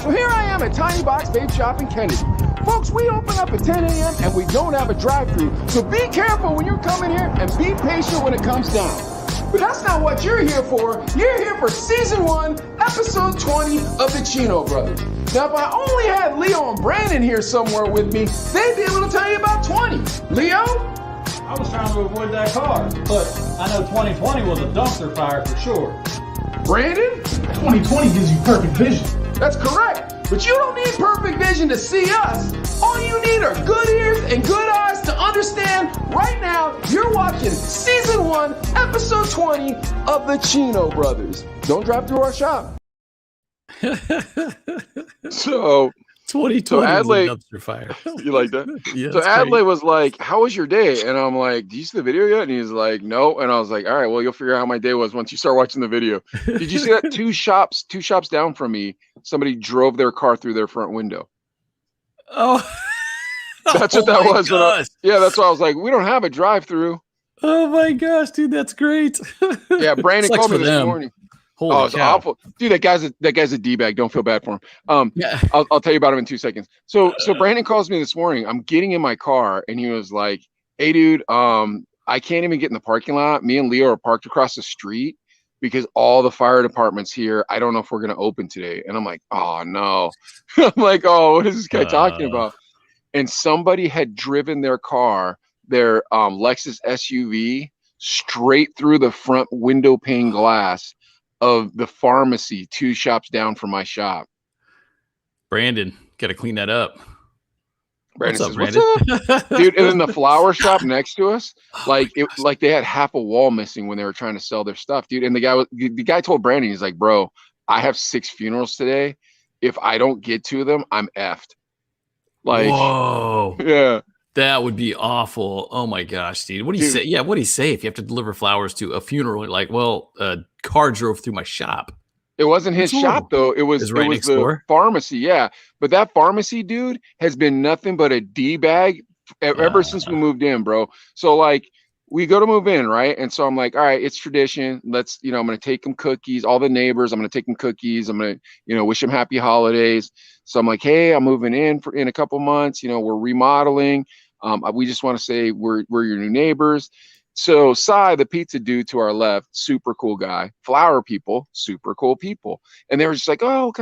So here I am at Tiny Box Vape Shop in Kennedy. Folks, we open up at 10 a.m. and we don't have a drive-thru. So be careful when you're coming here and be patient when it comes down. But that's not what you're here for. You're here for Season 1, Episode 20 of the Chino Brothers. Now, if I only had Leo and Brandon here somewhere with me, they'd be able to tell you about 20. Leo? I was trying to avoid that car, but I know 2020 was a dumpster fire for sure. Brandon? 2020 gives you perfect vision. That's correct. But you don't need perfect vision to see us. All you need are good ears and good eyes to understand right now you're watching Season 1, Episode 20 of the Chino Brothers. Don't drive through our shop. So 2020 Adlai, dumpster fire. You like that? Yeah, so Adlai was like, "How was your day?" And I'm like, "Do you see the video yet?" And he's like, "No." And I was like, "All right, well, you'll figure out how my day was once you start watching the video." Did you see that? Two shops down from me, somebody drove their car through their front window. Oh, that's what that was. Yeah, that's why I was like, "We don't have a drive-through." Oh my gosh, dude, that's great. Yeah, Brandon called me this morning. Holy it's cow. awful, dude. That guy's a d-bag. Don't feel bad for him. Yeah. I'll tell you about him in 2 seconds. So Brandon calls me this morning. I'm getting in my car, and he was like, "Hey, dude, I can't even get in the parking lot. Me and Leo are parked across the street because all the fire department's here. I don't know if we're gonna open today." And I'm like, "Oh no!" I'm like, "Oh, what is this guy talking about?" And somebody had driven their car, their Lexus SUV, straight through the front window pane glass of the pharmacy 2 shops down from my shop. Brandon, gotta clean that up. Brandon says, Brandon? "What's up?" Dude, and then the flower shop next to us, like they had half a wall missing when they were trying to sell their stuff, dude. And the guy told Brandon, he's like, "Bro, I have 6 funerals today. If I don't get to them, I'm effed." Like, whoa. Yeah. That would be awful. Oh my gosh, dude. What do you say? Yeah, what do you say if you have to deliver flowers to a funeral? Like, well, a car drove through my shop. It wasn't his shop though. It was right next door. Pharmacy. Yeah. But that pharmacy dude has been nothing but a D-bag ever since we moved in, bro. So like we go to move in, right? And so I'm like, all right, it's tradition. Let's, I'm going to take them cookies, all the neighbors. I'm going to take them cookies. I'm going to, wish them happy holidays. So I'm like, hey, I'm moving in in a couple months. We're remodeling. We just want to say we're your new neighbors. So Cy, the pizza dude to our left, super cool guy. Flower people, super cool people. And they were just like, "Oh,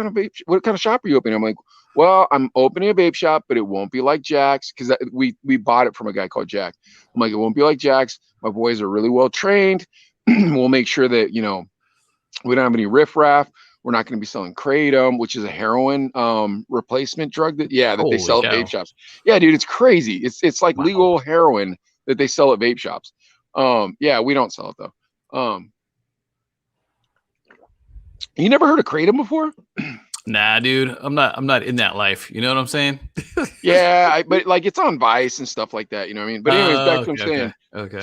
what kind of shop are you opening?" I'm like, "Well, I'm opening a vape shop, but it won't be like Jack's because we bought it from a guy called Jack." I'm like, "It won't be like Jack's. My boys are really well trained. We'll make sure that we don't have any riffraff. We're not going to be selling kratom, which is a heroin replacement drug that they sell at vape shops. Yeah, dude, it's crazy. It's like legal heroin that they sell at vape shops. We don't sell it though. You never heard of kratom before? Nah, dude, I'm not in that life. You know what I'm saying? Yeah, but like it's on Vice and stuff like that. You know what I mean? But anyways, back to what I'm saying. Okay.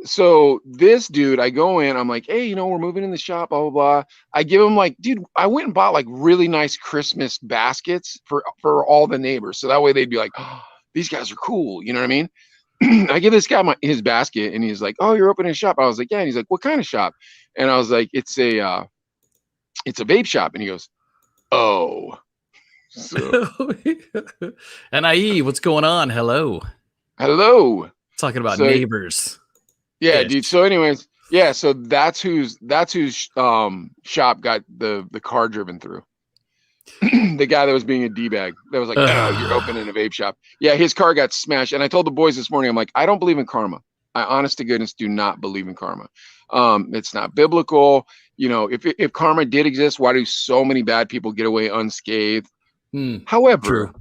So this dude, I go in, I'm like, "Hey, we're moving in the shop, blah, blah, blah." I give him like, dude, I went and bought like really nice Christmas baskets for all the neighbors. So that way they'd be like, "Oh, these guys are cool." You know what I mean? I give this guy his basket and he's like, "Oh, you're opening a shop?" I was like, "Yeah." And he's like, "What kind of shop?" And I was like, it's a vape shop. And he goes, "Oh." So NIE, what's going on? Hello. Talking about neighbors. Yeah, dude. So anyways, yeah, so that's whose shop got the car driven through. The guy that was being a D-bag that was like, "Oh, you're opening a vape shop." Yeah, his car got smashed. And I told the boys this morning, I'm like, I don't believe in karma. I honest to goodness do not believe in karma. It's not biblical. If karma did exist, why do so many bad people get away unscathed? However, true.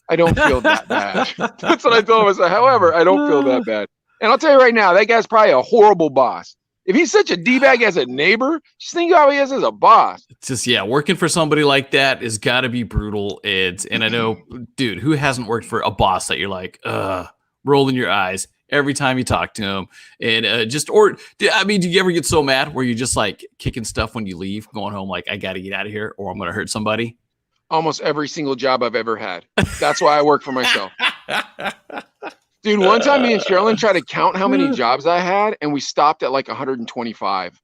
I don't feel that bad. That's what I told him. I said, however, I don't feel that bad. And I'll tell you right now, that guy's probably a horrible boss. If he's such a D-bag as a neighbor, just think how he is as a boss. It's just, working for somebody like that has got to be brutal. And I know, dude, who hasn't worked for a boss that you're like, rolling your eyes every time you talk to him? And do you ever get so mad where you're just like kicking stuff when you leave, going home like, I got to get out of here or I'm going to hurt somebody? Almost every single job I've ever had. That's why I work for myself. Dude, one time me and Sherilyn tried to count how many jobs I had, and we stopped at like 125.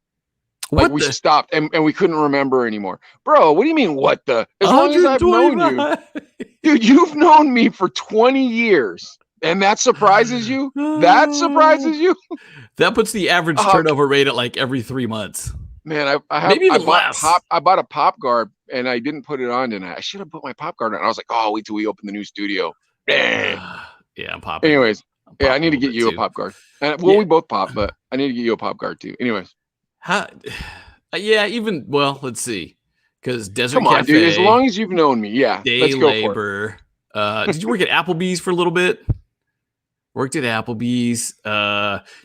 Like we stopped and we couldn't remember anymore. Bro, what do you mean what the? As long as I've known you. Dude, you've known me for 20 years. And that surprises you? That surprises you? That puts the average turnover rate at like every 3 months. Man, I bought a pop guard and I didn't put it on tonight. I should have put my pop guard on. I was like, oh, wait till we open the new studio. Yeah, I'm popping. Anyways, I need to get you a pop guard. And we both pop, but I need to get you a pop guard too. Anyways. Let's see. Because Desert Come on, Cafe, dude, as long as you've known me, let's go labor. For it. Did you work at Applebee's for a little bit? Worked at Applebee's.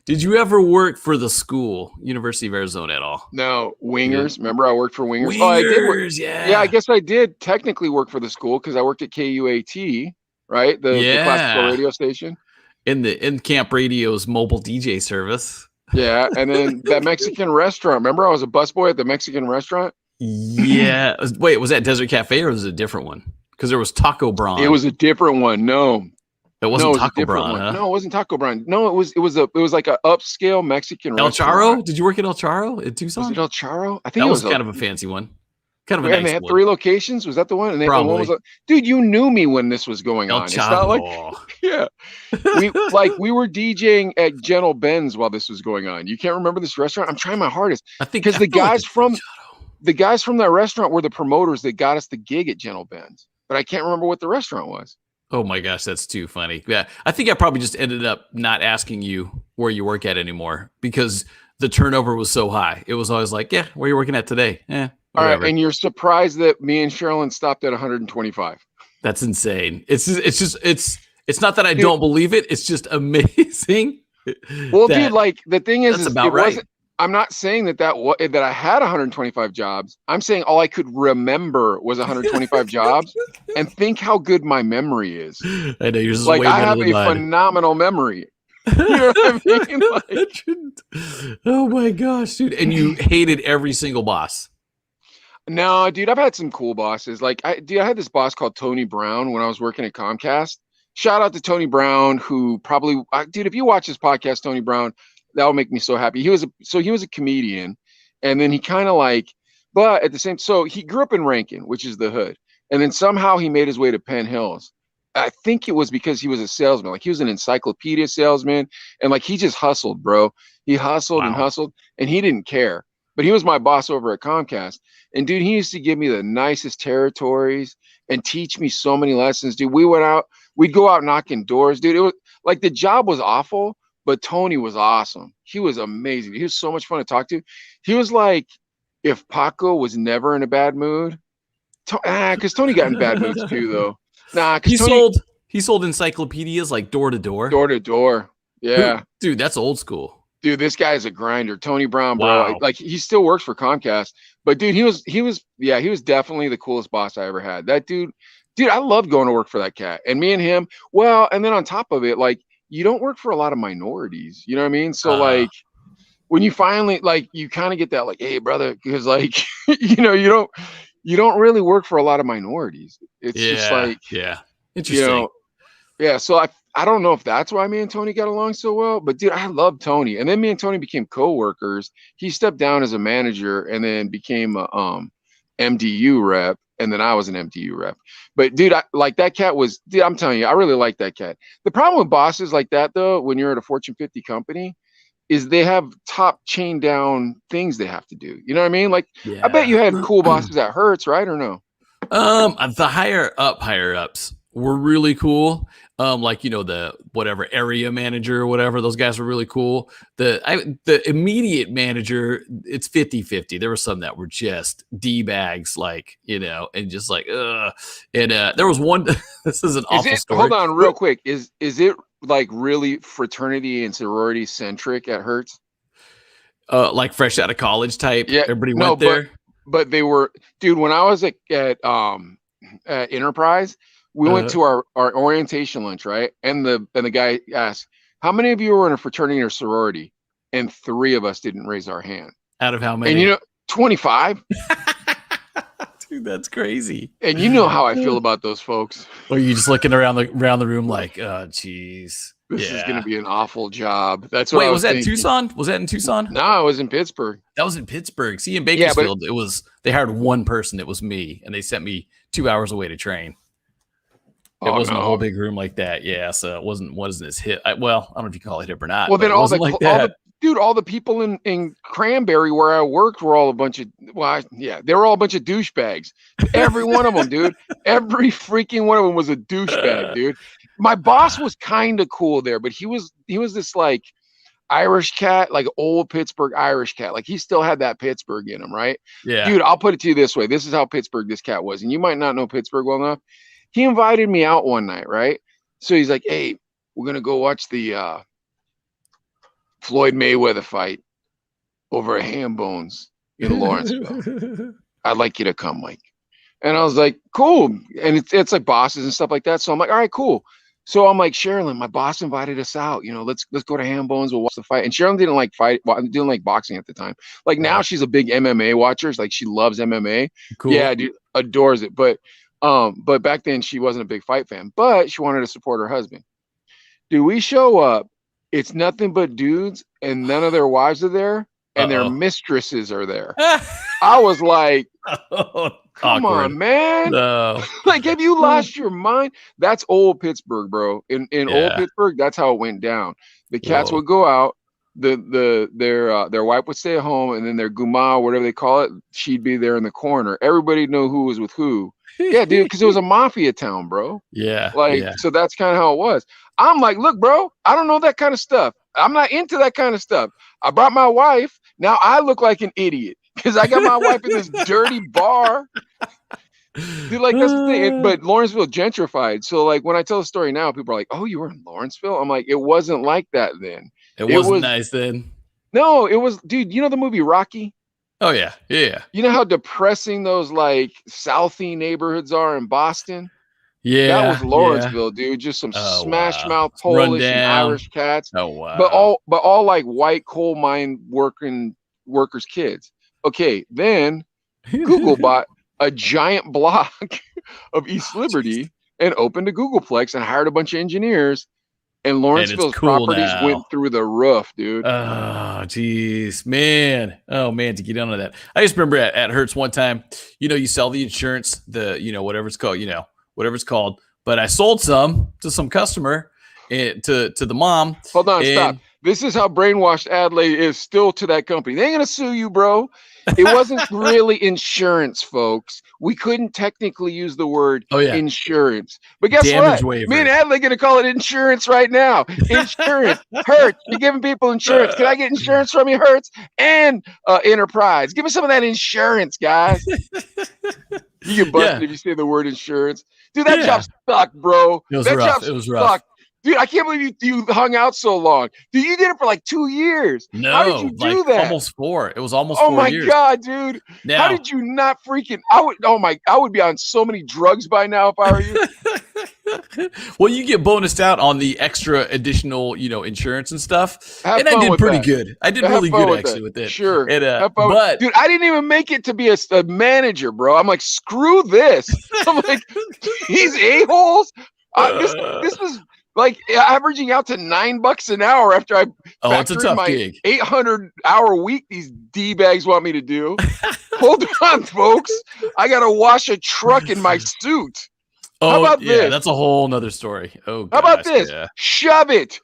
Did you ever work for the school, University of Arizona at all? No, Wingers. Remember I worked for Wingers? Wingers, I did work. Yeah, I guess I did technically work for the school because I worked at KUAT, right? The classical radio station. In Camp Radio's mobile DJ service. Yeah, and then that Mexican restaurant. Remember I was a busboy at the Mexican restaurant? Yeah. Wait, was that Desert Cafe or was it a different one? Because there was Taco Bron. It was a different one. No. It wasn't Taco Bron, huh? No, it wasn't Taco Bron. No, it was like a upscale Mexican restaurant. El Charro? Did you work at El Charro in Tucson? Was it El Charro? I think that was kind of a fancy one. Kind of a nice one. And they had 3 locations. Was that the one? And one was dude, you knew me when this was going on. It's not like we were DJing at Gentle Ben's while this was going on. You can't remember this restaurant? I'm trying my hardest. I think because the guys from that restaurant were the promoters that got us the gig at Gentle Ben's. But I can't remember what the restaurant was. Oh my gosh, that's too funny. Yeah, I think I probably just ended up not asking you where you work at anymore because the turnover was so high. It was always like, yeah, where are you working at today? Yeah. All right, and you're surprised that me and Sherilyn stopped at 125. That's insane. It's not that I don't believe it. It's just amazing. Well, dude, like the thing is, that's about right. I'm not saying that I had 125 jobs. I'm saying all I could remember was 125 jobs, and think how good my memory is. I know you're just like way I have better a than phenomenal memory. You know what I mean? Like, oh my gosh, dude! And you hated every single boss. No, dude, I've had some cool bosses. Like, I had this boss called Tony Brown when I was working at Comcast. Shout out to Tony Brown, who probably, dude, if you watch this podcast, Tony Brown. That will make me so happy. He was a comedian, and then he kind of but at the same, so he grew up in Rankin, which is the hood, and then somehow he made his way to Penn Hills. I think it was because he was a salesman, like he was an encyclopedia salesman, and like he just hustled, bro. He hustled and hustled, and he didn't care. But he was my boss over at Comcast, and dude, he used to give me the nicest territories and teach me so many lessons, dude. We'd go out knocking doors, dude. It was like the job was awful. But Tony was awesome. He was amazing. He was so much fun to talk to. He was like, if Paco was never in a bad mood, because Tony got in bad moods too, though. Nah, because he sold encyclopedias like door to door. Door to door. Yeah. Dude, that's old school. Dude, this guy is a grinder. Tony Brown, bro. Wow. Like he still works for Comcast. But dude, he was definitely the coolest boss I ever had. That dude, I loved going to work for that cat. And me and him, and then on top of it, like, you don't work for a lot of minorities, you know what I mean? So like when you finally you kind of get that like, hey brother, because like you don't really work for a lot of minorities. It's just like interesting. So I don't know if that's why me and Tony got along so well, but dude, I love Tony. And then me and Tony became co-workers. He stepped down as a manager and then became a MDU rep. And then I was an MDU rep. But dude, that cat was, dude, I'm telling you, I really like that cat. The problem with bosses like that though, when you're at a Fortune 50 company, is they have top chain down things they have to do. You know what I mean? Like, I bet you had cool bosses at Hertz, right? Or no? The higher ups were really cool. The whatever area manager or whatever, those guys were really cool. The immediate manager, it's 50-50. There were some that were just D-bags, and just like, ugh. And there was one, this is an awful story. Hold on real quick. Is it like really fraternity and sorority centric at Hertz? Like fresh out of college type? Yeah. Everybody went there? But they were, dude, when I was at Enterprise, we went to our orientation lunch, right? And the guy asked, how many of you were in a fraternity or sorority? And 3 of us didn't raise our hand. Out of how many? And 25. Dude, that's crazy. And you know how I feel about those folks. Or you just looking around the room like, oh, geez. This is Yeah. gonna be an awful job. That's what Wait, I was that thinking. Tucson? Was that in Tucson? No, it was in Pittsburgh. That was in Pittsburgh. See, in Yeah, but- Bakersfield, it was they hired one person. It was me, and they sent me 2 hours away to train. It wasn't a whole big room like that. Yeah, so it wasn't as hip. Well, I don't know if you call it hip or not. Well, then it wasn't like that. all the people in Cranberry where I worked were all a bunch of they were all a bunch of douchebags. Every one of them, dude. Every freaking one of them was a douchebag, dude. My boss was kind of cool there, but he was this like Irish cat, like old Pittsburgh Irish cat. Like he still had that Pittsburgh in him, right? Yeah. Dude, I'll put it to you this way. This is how Pittsburgh this cat was. And you might not know Pittsburgh well enough. He invited me out one night, right? So he's like, hey, we're going to go watch the Floyd Mayweather fight over at Ham Bones in Lawrenceville. I'd like you to come, Mike. And I was like, cool. And it's like bosses and stuff like that. So I'm like, all right, cool. So I'm like, Sherilyn, my boss invited us out. You know, let's go to Ham Bones. We'll watch the fight. And Sherilyn didn't like boxing at the time. Like now she's a big MMA watcher. Like she loves MMA. Cool. Yeah, dude, adores it. But back then she wasn't a big fight fan. But she wanted to support her husband. Dude, we show up. It's nothing but dudes, and none of their wives are there, and their mistresses are there. I was like, come on, man. No. Like, have you lost your mind? That's old Pittsburgh, bro. In old Pittsburgh, that's how it went down. The cats would go out, their wife would stay at home, and then their guma, whatever they call it, she'd be there in the corner. Everybody knew who was with who. Yeah, dude, because it was a mafia town, bro. Yeah. So that's kind of how it was. I'm like, look, bro, I don't know that kind of stuff. I'm not into that kind of stuff. I brought my wife. Now I look like an idiot because I got my wife in this dirty bar. Dude, like that's the thing. But Lawrenceville gentrified. So like when I tell the story now, people are like, oh, you were in Lawrenceville? I'm like, it wasn't like that then. It wasn't nice then. No, it was, dude, you know the movie Rocky? Oh, yeah. Yeah. You know how depressing those like Southie neighborhoods are in Boston? Yeah. That was Lawrenceville, dude. Just some smash mouth Polish and Irish cats. Oh wow. But all like white coal mine workers' kids. Okay, then Google bought a giant block of East Liberty and opened a Googleplex and hired a bunch of engineers. And Lawrenceville's properties went through the roof, dude. Oh, geez, man. Oh, man, to get onto that. I just remember at Hertz one time, you sell the insurance, whatever it's called. But I sold some to some customer to the mom. Hold on, stop. This is how brainwashed Adlai is still to that company. They ain't going to sue you, bro. It wasn't really insurance, folks. We couldn't technically use the word insurance. But guess Damage what? waiver. Me and Adlai going to call it insurance right now. Insurance. Hertz. You're giving people insurance. Can I get insurance from you, Hertz? And Enterprise. Give me some of that insurance, guys. You get busted if you say the word insurance. Dude, that job sucked, bro. It was rough. Dude, I can't believe you hung out so long. Dude, you did it for like 2 years. No, how did you do that? Almost 4. It was almost 4 years. Oh my God, dude. Now, how did you not freaking I would be on so many drugs by now if I were you. Well, you get bonused out on the extra additional, insurance and stuff. And I did pretty good. I did really good actually with it. Sure. But dude, I didn't even make it to be a manager, bro. I'm like, screw this. I'm like, these a-holes. This was like averaging out to $9 an hour after I it's a tough my gig. 800-hour week these D-bags want me to do. Hold on, folks. I got to wash a truck in my suit. How about this? That's a whole nother story. Oh, gosh, how about this? Yeah. Shove it.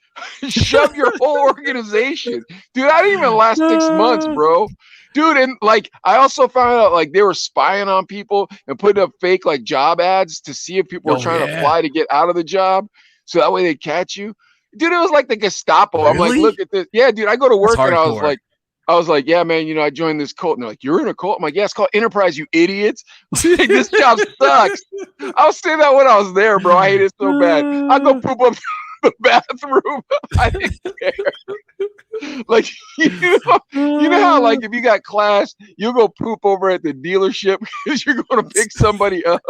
Shove your whole organization. Dude, I didn't even last 6 months, bro. Dude, and like I also found out like they were spying on people and putting up fake like job ads to see if people were trying to apply to get out of the job. So that way they catch you. Dude, it was like the Gestapo. Really? I'm like, look at this. Yeah, dude, I go to work and I was like, yeah, man, I joined this cult. And they're like, you're in a cult? I'm like, yeah, it's called Enterprise, you idiots. This job sucks. I was saying that when I was there, bro. I hate it so bad. I go poop up the bathroom. I didn't care. Like, you know how like if you got class, you'll go poop over at the dealership because you're going to pick somebody up.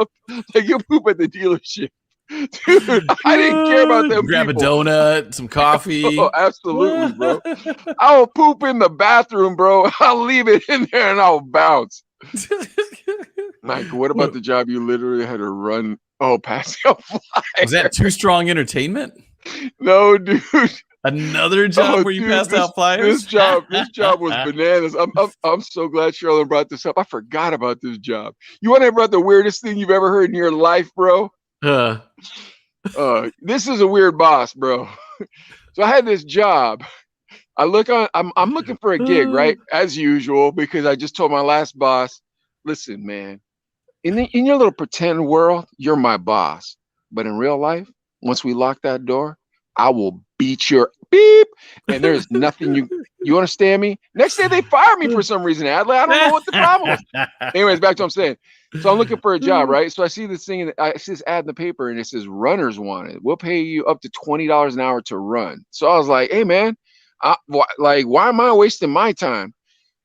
Like you'll poop at the dealership. Dude, I didn't care about them. Grab a donut, some coffee. Oh, absolutely, bro. I'll poop in the bathroom, bro. I'll leave it in there and I'll bounce. Mike, what about the job you literally had to run? Oh, passing out flyers. Was that Too Strong Entertainment? No, dude. Another job where you passed out flyers? This job was bananas. I'm so glad Charlotte brought this up. I forgot about this job. You want to hear about the weirdest thing you've ever heard in your life, bro? This is a weird boss, bro. So I had this job. I'm looking for a gig, right? As usual, because I just told my last boss, listen, man, in your little pretend world, you're my boss. But in real life, once we lock that door, I will beat your beep. And there's nothing you understand me? Next day they fire me for some reason, Adlai. I don't know what the problem was. Anyways, back to what I'm saying. So I'm looking for a job, right? So I see this thing, I see this ad in the paper, and it says runners wanted. We'll pay you up to $20 an hour to run. So I was like, hey man, why am I wasting my time?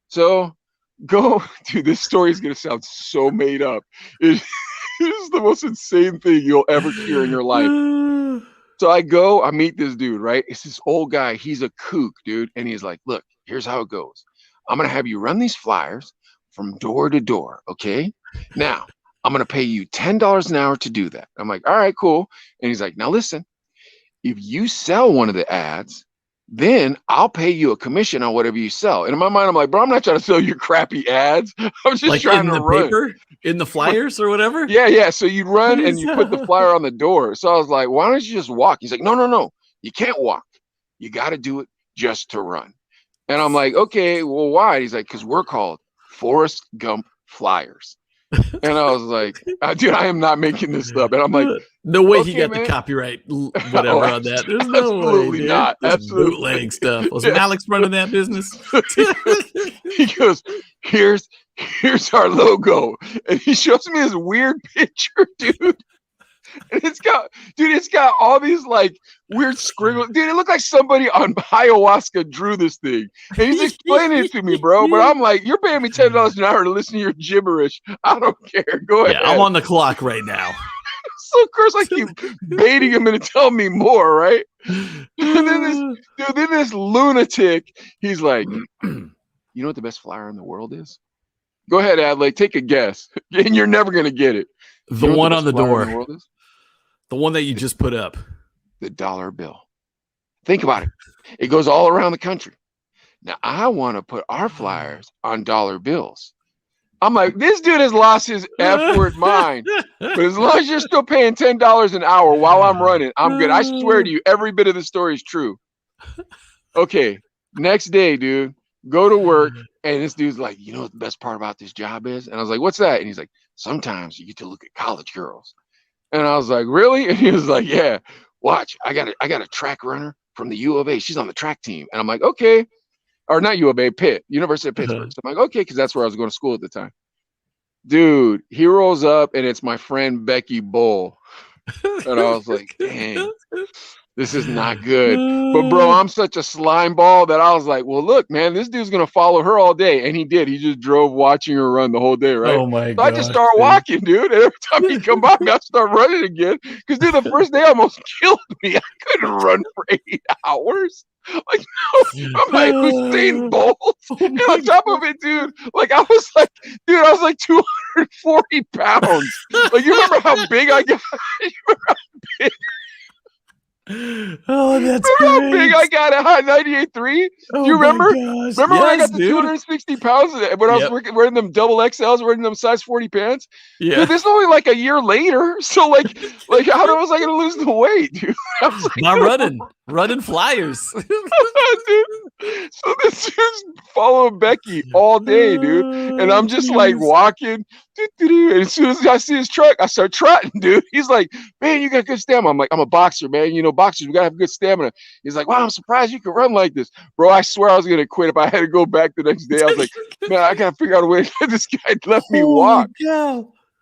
So dude, this story is gonna sound so made up. It is the most insane thing you'll ever hear in your life. So I meet this dude, right? It's this old guy. He's a kook, dude. And he's like, look, here's how it goes. I'm going to have you run these flyers from door to door, okay? Now, I'm going to pay you $10 an hour to do that. I'm like, all right, cool. And he's like, now listen, if you sell one of the ads, then I'll pay you a commission on whatever you sell. And in my mind, I'm like, bro, I'm not trying to sell you crappy ads. I'm just like trying in to the run. paper, in the flyers or whatever. Yeah. So you'd run and you put the flyer on the door. So I was like, why don't you just walk? He's like, no. You can't walk. You got to do it just to run. And I'm like, okay, well, why? He's like, because we're called Forrest Gump Flyers. And I was like, dude, I am not making this up. And I'm like, no way okay, he got man. the copyright whatever on that. There's no absolutely way, not. That's Absolutely bootleg stuff. Was Alex running that business? He goes, here's our logo. And he shows me this weird picture, dude. And it's got all these like weird scribbles. Dude, it looked like somebody on ayahuasca drew this thing. And he's explaining it to me, bro. But I'm like, you're paying me $10 an hour to listen to your gibberish. I don't care. Go ahead. Yeah, I'm on the clock right now. So of course I keep baiting him into telling me more, right? And then this lunatic, he's like, you know what the best flyer in the world is? Go ahead, Adlai, take a guess. And you're never gonna get it. The one on the door. The one that you just put up. The dollar bill. Think about it. It goes all around the country. Now I want to put our flyers on dollar bills. I'm like, this dude has lost his F-word mind. But as long as you're still paying $10 an hour while I'm running, I'm good. I swear to you, every bit of the story is true. Okay, next day, dude, go to work, and this dude's like, you know what the best part about this job is? And I was like, what's that? And he's like, sometimes you get to look at college girls. And I was like, really? And he was like, yeah, watch. I got a track runner from the U of A. She's on the track team. And I'm like, okay. Or not U of A, Pitt, University of Pittsburgh. So I'm like, okay, because that's where I was going to school at the time. Dude, he rolls up, and it's my friend Becky Bull. And I was like, dang, this is not good. But, bro, I'm such a slime ball that I was like, well, look, man, this dude's going to follow her all day. And he did. He just drove watching her run the whole day, right? Oh, my God. So I just start walking, dude. And every time he come by me, I start running again. Because, dude, the first day almost killed me. I couldn't run for 8 hours. Like, no, I'm like Usain Bolt. And on top of it, dude, like I was like 240 pounds. Like, you remember how big I got? You remember how big? Oh, that's remember great. how big I got at 98.3? Do you remember? Remember when I got to 260 pounds when I was wearing them double XLs, wearing them size 40 pants? Yeah. Dude, this is only like a year later. So like how was I gonna lose the weight, dude? I was like, not running flyers. Dude. So this dude's following Becky all day, dude. And I'm just like walking. And as soon as I see his truck, I start trotting, dude. He's like, man, you got good stamina. I'm like, I'm a boxer, man. You know, boxers, we gotta have good stamina. He's like, wow, I'm surprised you can run like this. Bro, I swear I was gonna quit if I had to go back the next day. I was like, man, I gotta figure out a way to let this guy let me walk.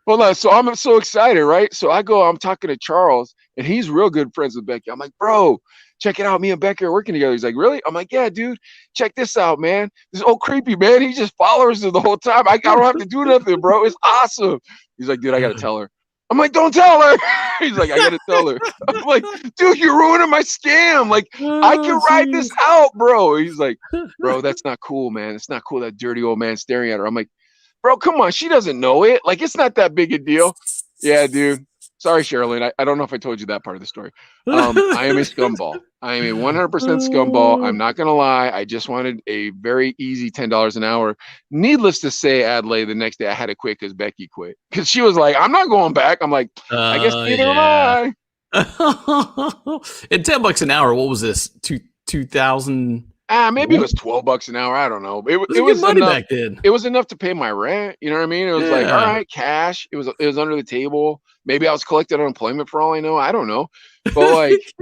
Hold on. So I'm so excited, right? So I'm talking to Charles, and he's real good friends with Becky. I'm like, bro, check it out. Me and Becky are working together. He's like, really? I'm like, yeah, dude, check this out, man. This old creepy man, he just follows her the whole time. I don't have to do nothing, bro. It's awesome. He's like, dude, I got to tell her. I'm like, don't tell her. He's like, I got to tell her. I'm like, dude, you're ruining my scam. Like, I can ride this out, bro. He's like, bro, that's not cool, man. It's not cool, that dirty old man staring at her. I'm like, bro, come on. She doesn't know it. Like, it's not that big a deal. Yeah, dude. Sorry, Sherilyn. I don't know if I told you that part of the story. I am a scumball. I am a 100% scumball. I'm not going to lie. I just wanted a very easy $10 an hour. Needless to say, Adlai, the next day I had to quit because Becky quit. Because she was like, I'm not going back. I'm like, I guess neither am I. And $10 an hour, what was this? 2000? Maybe it was $12 an hour. I don't know. It was money enough. back then. It was enough to pay my rent. You know what I mean? It was like, all right, cash. It was under the table. Maybe I was collecting unemployment for all I know. I don't know. But like,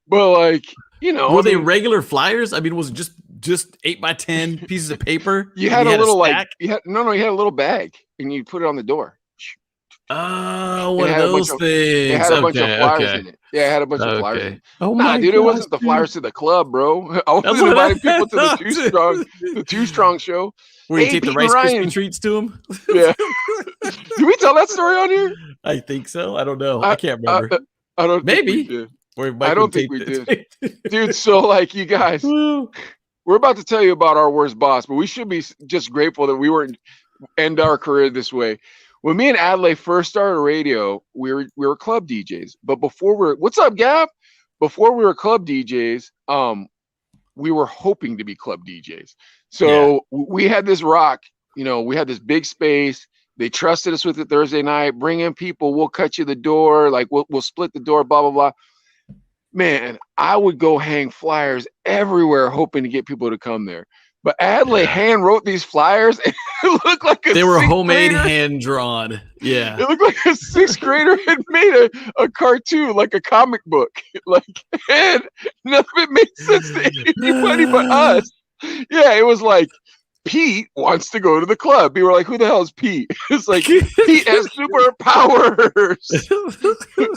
but like, you know, were they regular flyers? I mean, was it just 8 by 10 pieces of paper? You had a little like, you had a little bag, and you put it on the door. Oh, one of those things. It had a bunch of flyers in it. Yeah, it had a bunch of flyers in it. Oh my dude, it wasn't the flyers to the club, bro. I wasn't inviting people to the Too Strong show. Where you take the Rice Krispie treats to them? Yeah. Did we tell that story on here? I think so. I don't know. I can't remember. I don't. Maybe. I don't think we did. Dude, so like you guys, we're about to tell you about our worst boss, but we should be just grateful that we weren't end our career this way. When me and Adlai first started radio, we were club DJs. But before what's up, Gab? Before we were club DJs, we were hoping to be club DJs. So we had this rock, you know, we had this big space. They trusted us with it Thursday night. Bring in people, we'll cut you the door, like we'll split the door, blah, blah, blah. Man, I would go hang flyers everywhere hoping to get people to come there. But Adlai hand wrote these flyers, and it looked like they were homemade, hand drawn. Yeah, it looked like a 6th grader had made a cartoon, like a comic book. Like, and none of it made sense to anybody but us. Yeah, it was like, Pete wants to go to the club. People were like, who the hell is Pete? It's like, Pete has superpowers.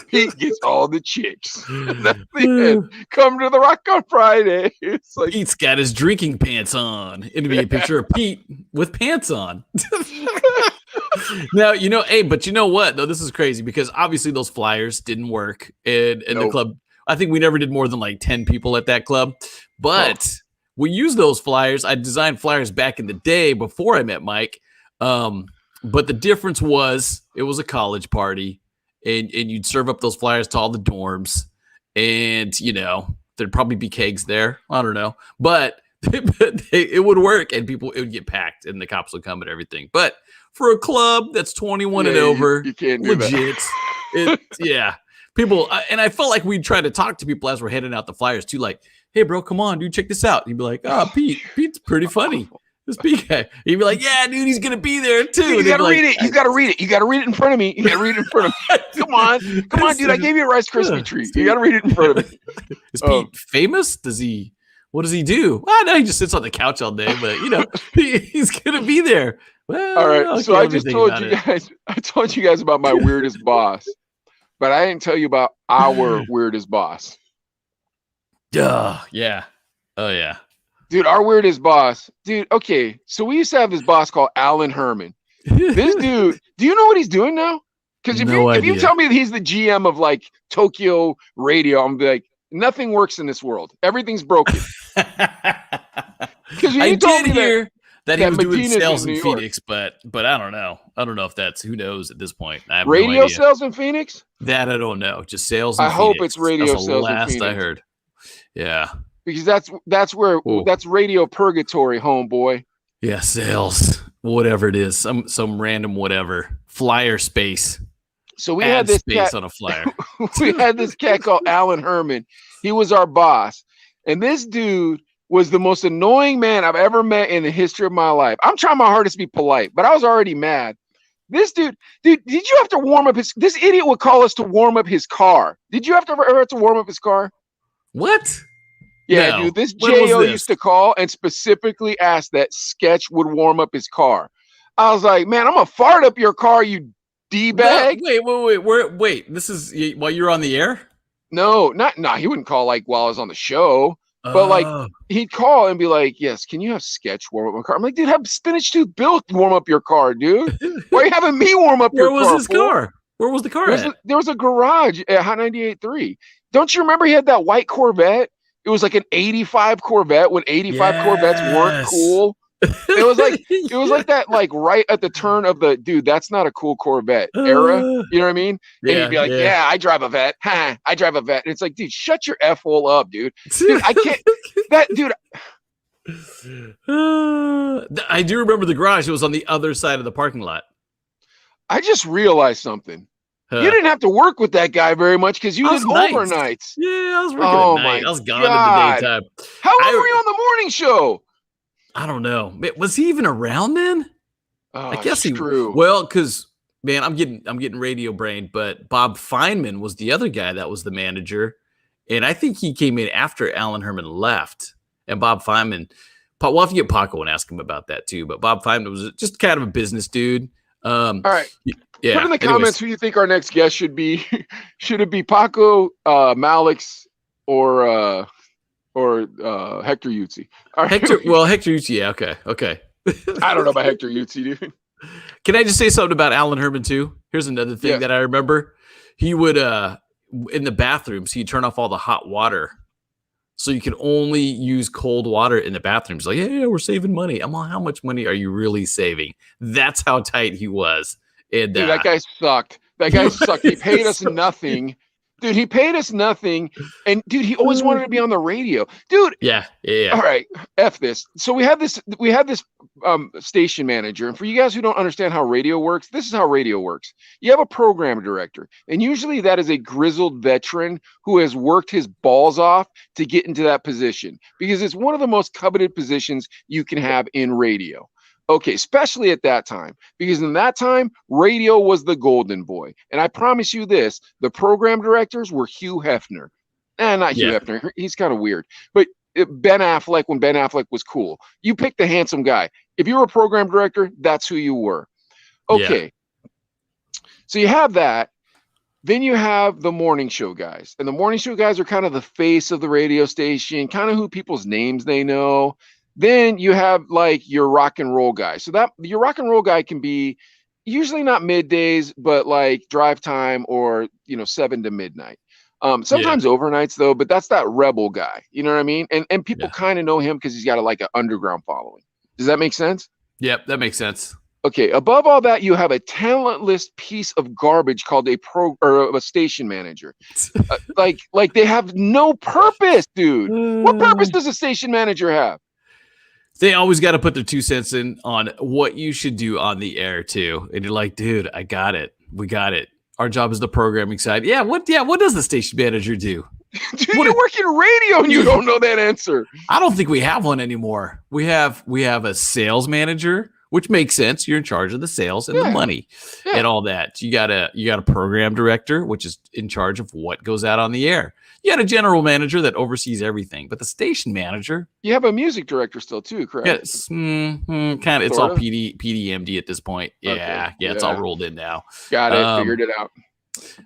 Pete gets all the chicks. That's the end. Come to the Rock on Friday. It's like, Pete's got his drinking pants on. It'd be a picture of Pete with pants on. Now, you know, hey, but you know what? Though, this is crazy because obviously those flyers didn't work in the club. I think we never did more than like 10 people at that club. But we used those flyers. I designed flyers back in the day before I met Mike. But the difference was it was a college party and you'd serve up those flyers to all the dorms. And, you know, there'd probably be kegs there. I don't know. But it would work and it would get packed and the cops would come and everything. But for a club that's 21 and over, you can't do legit. People, and I felt like we'd try to talk to people as we're handing out the flyers too, like, hey, bro, come on, dude, check this out. He'd be like, Pete's pretty funny. This Pete guy. He'd be like, yeah, dude, he's going to be there too. Dude, you got to read it. You got to read it. You got to read it in front of me. You got to read it in front of me. Come on, dude, I gave you a Rice Krispie treat. You got to read it in front of me. Is Pete famous? What does he do? I know he just sits on the couch all day, but, you know, he's going to be there. Well, all right, so I just told you guys, about my weirdest boss, but I didn't tell you about our weirdest boss. Yeah. Oh, yeah. Dude, our weirdest boss. Dude, okay. So we used to have this boss called Alan Herman. This dude, do you know what he's doing now? Because if you tell me that he's the GM of like Tokyo Radio, I'm like, nothing works in this world. Everything's broken. Because I did hear that he was doing sales in Phoenix, but I don't know. I don't know if that's, who knows at this point. I have radio sales in Phoenix? That I don't know. Just sales in Phoenix. I hope it's radio sales in Phoenix. Last I heard. Yeah. Because that's radio purgatory, homeboy. Yeah, sales. Whatever it is. Some random whatever. Flyer space. So we had this space cat on a flyer. We had this cat called Alan Herman. He was our boss. And this dude was the most annoying man I've ever met in the history of my life. I'm trying my hardest to be polite, but I was already mad. This dude, did you have to warm up this idiot would call us to warm up his car. Did you ever have to warm up his car? What? Yeah, no. Dude, this J.O. used to call and specifically ask that Sketch would warm up his car. I was like, man, I'm going to fart up your car, you D-bag. Wait. This is while you're on the air? No, he wouldn't call like while I was on the show. But like he'd call and be like, yes, can you have Sketch warm up my car? I'm like, dude, have Spinach Tooth Bill warm up your car, dude. Why are you having me warm up your car? Where was his car? Where was the car There was a garage at Hot 98.3. Don't you remember he had that white Corvette? It was like an 85 Corvette when 85 Corvettes weren't cool. It was like that, like right at the turn of the dude. That's not a cool Corvette era. You know what I mean? And he'd be like, "Yeah, I drive a vet. Ha, I drive a vet." And it's like, dude, shut your f hole up, dude. Dude, I can't. That dude. I do remember the garage. It was on the other side of the parking lot. I just realized something. You didn't have to work with that guy very much because you did overnights. Yeah, I was working at night. I was gone in the daytime. How long were you on the morning show? I don't know. Was he even around then? Oh, I guess he. True. Well, because man, I'm getting radio brain. But Bob Feynman was the other guy that was the manager, and I think he came in after Alan Herman left. And Bob Feynman, we'll have to get Paco and ask him about that too. But Bob Feynman was just kind of a business dude. All right. Yeah. Put in the comments who you think our next guest should be. Should it be Paco, Malix, or Hector Yutzi? Right. Hector Yutzi. Yeah. Okay. I don't know about Hector Yutzi, dude. Can I just say something about Alan Herman too? Here's another thing that I remember. He would in the bathrooms, he'd turn off all the hot water. So you can only use cold water in the bathrooms. Like, yeah, we're saving money. I'm like, how much money are you really saving? That's how tight he was. And dude, that guy sucked. That guy sucked. He paid us nothing. Dude, he paid us nothing. And dude, he always wanted to be on the radio. Dude. Yeah. All right. F this. So we had this station manager. And for you guys who don't understand how radio works, this is how radio works. You have a program director. And usually that is a grizzled veteran who has worked his balls off to get into that position. Because it's one of the most coveted positions you can have in radio. Okay, especially at that time, because in that time, radio was the golden boy. And I promise you this, the program directors were Hugh Hefner. Not Hugh Hefner. He's kind of weird. But Ben Affleck, when Ben Affleck was cool. You picked the handsome guy. If you were a program director, that's who you were. Okay. Yeah. So you have that. Then you have the morning show guys. And the morning show guys are kind of the face of the radio station, kind of who people's names they know. Then you have like your rock and roll guy. So that your rock and roll guy can be usually not middays, but like drive time or 7 to midnight. Sometimes overnights though, but that's that rebel guy. You know what I mean? And people kind of know him because he's got an underground following. Does that make sense? Yep, that makes sense. Okay. Above all that, you have a talentless piece of garbage called a station manager. like they have no purpose, dude. What purpose does a station manager have? They always got to put their 2 cents in on what you should do on the air too. And you're like, dude, I got it. We got it. Our job is the programming side. Yeah. What does the station manager do? Dude, you work in radio and you don't know that answer. I don't think we have one anymore. We have a sales manager, which makes sense. You're in charge of the sales and the money and all that. You got a program director, which is in charge of what goes out on the air. You got a general manager that oversees everything, but the station manager. You have a music director still too, correct? Yes, kind of. It's all PDMD at this point. Yeah, it's all rolled in now. Got it. Figured it out.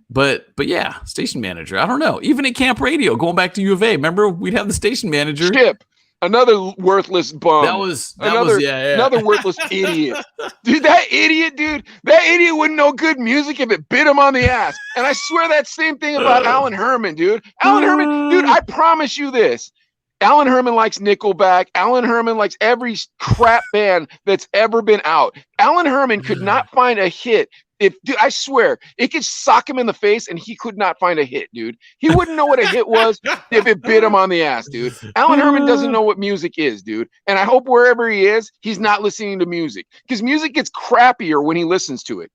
But yeah, station manager. I don't know. Even at camp radio, going back to U of A, remember we'd have the station manager. Skip. Another worthless bum. That was another worthless idiot. Dude, that idiot wouldn't know good music if it bit him on the ass. And I swear that same thing about Alan Herman, dude. Alan Herman, dude, I promise you this. Alan Herman likes Nickelback. Alan Herman likes every crap band that's ever been out. Alan Herman could not find a hit. Dude, I swear, it could sock him in the face and he could not find a hit, dude. He wouldn't know what a hit was if it bit him on the ass, dude. Alan Herman doesn't know what music is, dude. And I hope wherever he is, he's not listening to music because music gets crappier when he listens to it.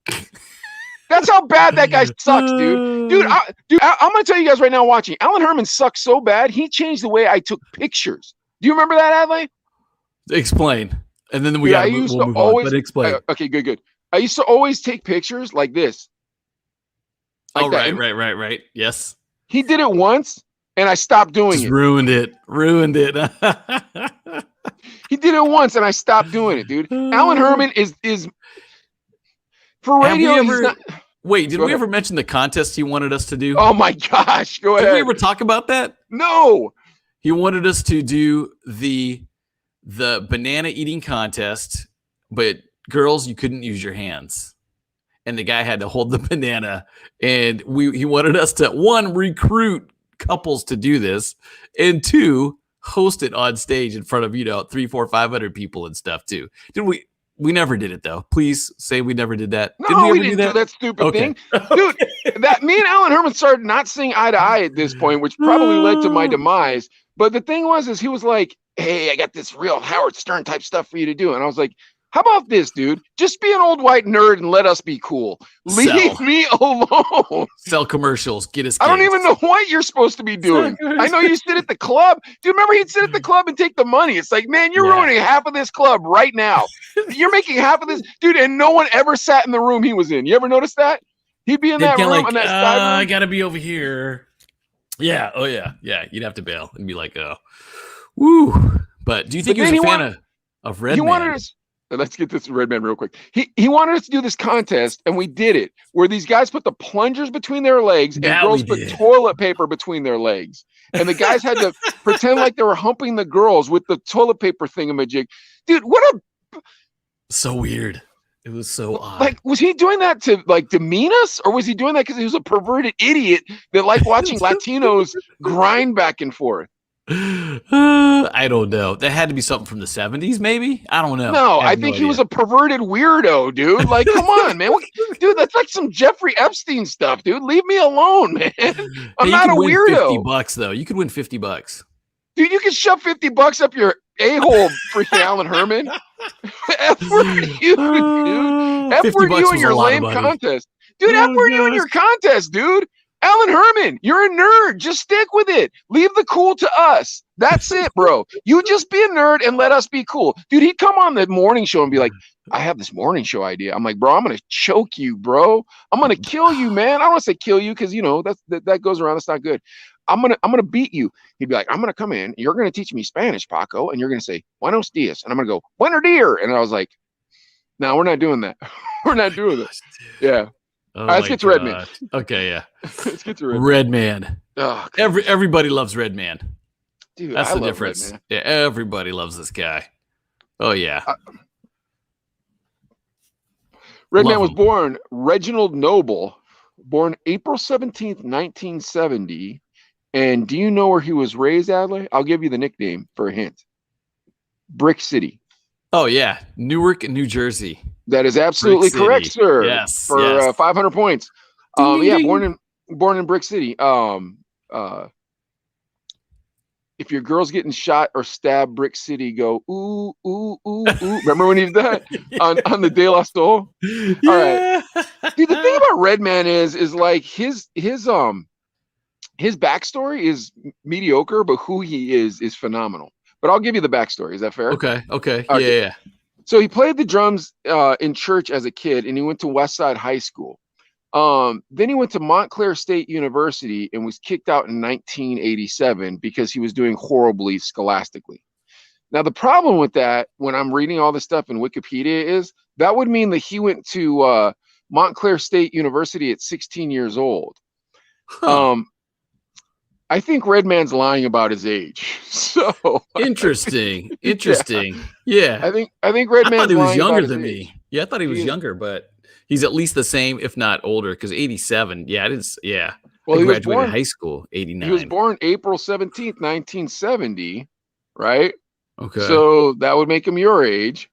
That's how bad that guy sucks, dude. Dude, I'm going to tell you guys right now watching. Alan Herman sucks so bad, he changed the way I took pictures. Do you remember that, Adlai? Explain. And then we'll move on. But explain. Okay, good. I used to always take pictures like this. Like right. Yes. He did it once, and I stopped doing it. Ruined it. He did it once, and I stopped doing it, dude. Alan Herman is for radio. Did we ever mention the contest he wanted us to do? Oh my gosh, go ahead. Did we ever talk about that? No. He wanted us to do the banana eating contest, but girls, you couldn't use your hands. And the guy had to hold the banana. And he wanted us to, 1, recruit couples to do this. And 2, host it on stage in front of 300, 400, 500 people and stuff too. Did we? We never did it though. Please say we never did that. No, we didn't do that stupid thing, dude. That me and Alan Herman started not seeing eye to eye at this point, which probably led to my demise. But the thing is he was like, "Hey, I got this real Howard Stern type stuff for you to do," and I was like, "How about this, dude? Just be an old white nerd and let us be cool. Leave me alone. Sell commercials. Get us. I don't even know what you're supposed to be doing. I know you sit at the club. Do you remember he'd sit at the club and take the money? It's like, man, you're ruining half of this club right now. You're making half of this, dude. And no one ever sat in the room he was in. You ever notice that? He'd be in that room on that side room. I gotta be over here. Yeah. Oh yeah. Yeah. You'd have to bail and be like, oh, woo. But do you think he was a fan of Redman? He wanted us. Let's get this Redman real quick. He wanted us to do this contest, and we did it, where these guys put the plungers between their legs and girls put toilet paper between their legs. And the guys had to pretend like they were humping the girls with the toilet paper thingamajig. Dude, so weird. It was so odd. Like, was he doing that to like demean us, or was he doing that because he was a perverted idiot that liked watching Latinos grind back and forth? I don't know. That had to be something from the 70s, maybe. I don't know. No, I think he was a perverted weirdo, dude. Like, come on, man. Dude, that's like some Jeffrey Epstein stuff, dude. Leave me alone, man. I'm not a weirdo. $50 though. You could win $50. Dude, you could shove $50 up your a-hole, freaking Alan Herman. F-word you, dude. F-word you in your lame contest. Dude, F-word you in your contest, dude. Alan Herman, you're a nerd. Just stick with it. Leave the cool to us. That's it, bro. You just be a nerd and let us be cool. Dude, he'd come on the morning show and be like, I have this morning show idea. I'm like, bro, I'm going to choke you, bro. I'm going to kill you, man. I don't want to say kill you because, that goes around. That's not good. I'm gonna beat you. He'd be like, I'm gonna come in. You're gonna teach me Spanish, Paco, and you're gonna say Buenos dias, and I'm gonna go Buenos dias, and I was like, no, we're not doing that. We're not doing this. Yeah. Oh, let's get to Redman. Okay, yeah. Let's get to Redman. Redman. Oh, everybody loves Redman. Dude, that's I the love difference. Redman. Yeah, everybody loves this guy. Oh yeah. Redman was born Reginald Noble, born April 17th, 1970. And do you know where he was raised, Adlai? I'll give you the nickname for a hint. Brick City. Oh, yeah. Newark, New Jersey. That is absolutely correct, sir. Yes. For 500 points. Yeah, born in Brick City. If your girl's getting shot or stabbed, Brick City, go, ooh, ooh, ooh, ooh. Remember when he did that on the De La Soul? Yeah. All right. Dude, the thing about Redman is like his backstory is mediocre, but who he is phenomenal. But I'll give you the backstory. Is that fair? Okay. Yeah. So he played the drums in church as a kid, and he went to Westside High School. Then he went to Montclair State University and was kicked out in 1987 because he was doing horribly scholastically. Now, the problem with that, when I'm reading all this stuff in Wikipedia, is that would mean that he went to Montclair State University at 16 years old. Huh. I think Redman's lying about his age. So interesting. Yeah. I think Redman's I thought he was lying younger about than his age. me. Yeah, I thought he was younger, but he's at least the same, if not older, because 87. Yeah, I didn't. Yeah. Well, he graduated high school, 89. He was born April 17th, 1970, right? Okay. So that would make him your age.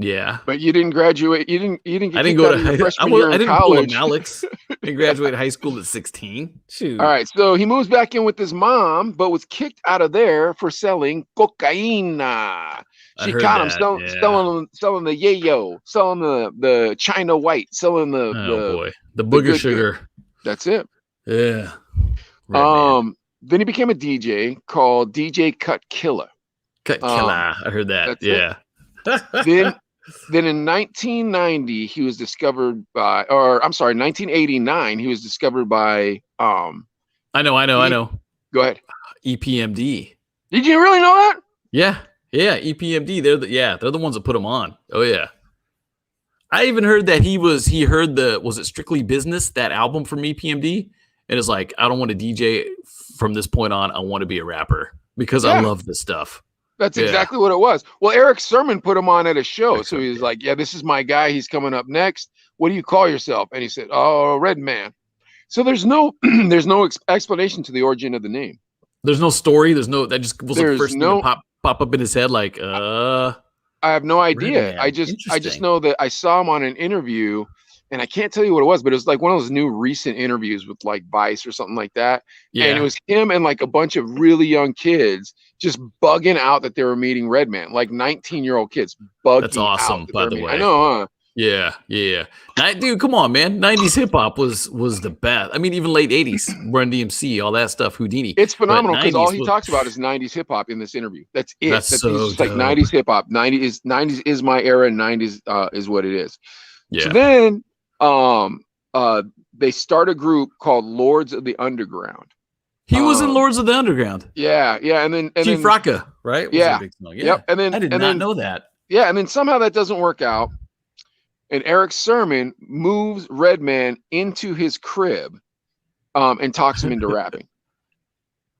Yeah. But you didn't graduate. You didn't get I didn't go to freshman year in I didn't college. pull Alex. I graduated high school at 16. Shoot. All right. So he moves back in with his mom, but was kicked out of there for selling cocaina. She caught him selling the yayo, selling the China white, selling the booger sugar. That's it. Yeah. Then he became a DJ called DJ Cut Killer. Cut Killer. I heard that. Yeah. Then in 1990 he was discovered by, 1989 he was discovered by I know. Go ahead. EPMD. Did you really know that? Yeah, EPMD. They're the ones that put him on. Oh yeah. I even heard that he heard was it Strictly Business, that album from EPMD, and it's like, I don't want to DJ from this point on. I want to be a rapper because I love this stuff. That's exactly what it was. Well, Eric Sermon put him on at a show. So he's like, yeah, this is my guy. He's coming up next. What do you call yourself? And he said, oh, Redman. So there's no explanation to the origin of the name. There's no story. There's no. That just was the There's first thing no. to pop up in his head. Like, I have no idea. Redman. I just Interesting. know that I saw him on an interview, and I can't tell you what it was, but it was like one of those new recent interviews with like Vice or something like that. And it Yeah, was him and like a bunch of really young kids just bugging out that they were meeting Redman, like 19-year-old kids that's bugging out awesome. that By they're the meeting. I way. know, huh? Yeah. Dude, come on, man. 90s hip hop was the best. I mean, even late 80s, Run DMC, all that stuff, Houdini. It's But phenomenal because all 90s he was talks about is 90s hip hop in this interview. That's it. that's He's so just like dope. 90s hip hop. 90s is my era, and 90s is what it is. So Yeah. then they start a group called Lords of the Underground. He was in Lords of the Underground. Yeah, and then Chief Rocka, right? Was yeah, a big song. Yeah. yep. And then I did and not then, know that. Yeah, and then somehow that doesn't work out, and Eric Sermon moves Redman into his crib, and talks him into rapping.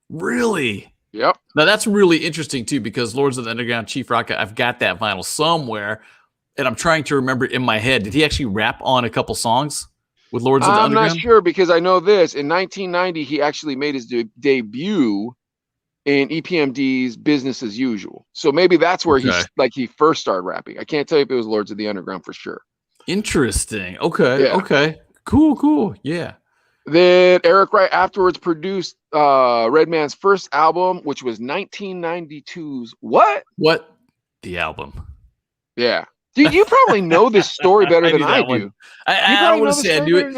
Really? Yep. Now that's really interesting too, because Lords of the Underground, Chief Rocka, I've got that vinyl somewhere, and I'm trying to remember it in my head. Did he actually rap on a couple songs with Lords of the I'm Underground? not sure because I know this. In 1990, he actually made his debut in EPMD's Business as Usual. So maybe that's where he first started rapping. I can't tell you if it was Lords of the Underground for sure. Interesting. Okay. Yeah. Okay. Cool. Yeah. Then Eric Wright afterwards produced Redman's first album, which was 1992's What? What? The album. Yeah. Dude, you probably know this story better than I do. I don't want to say I knew it.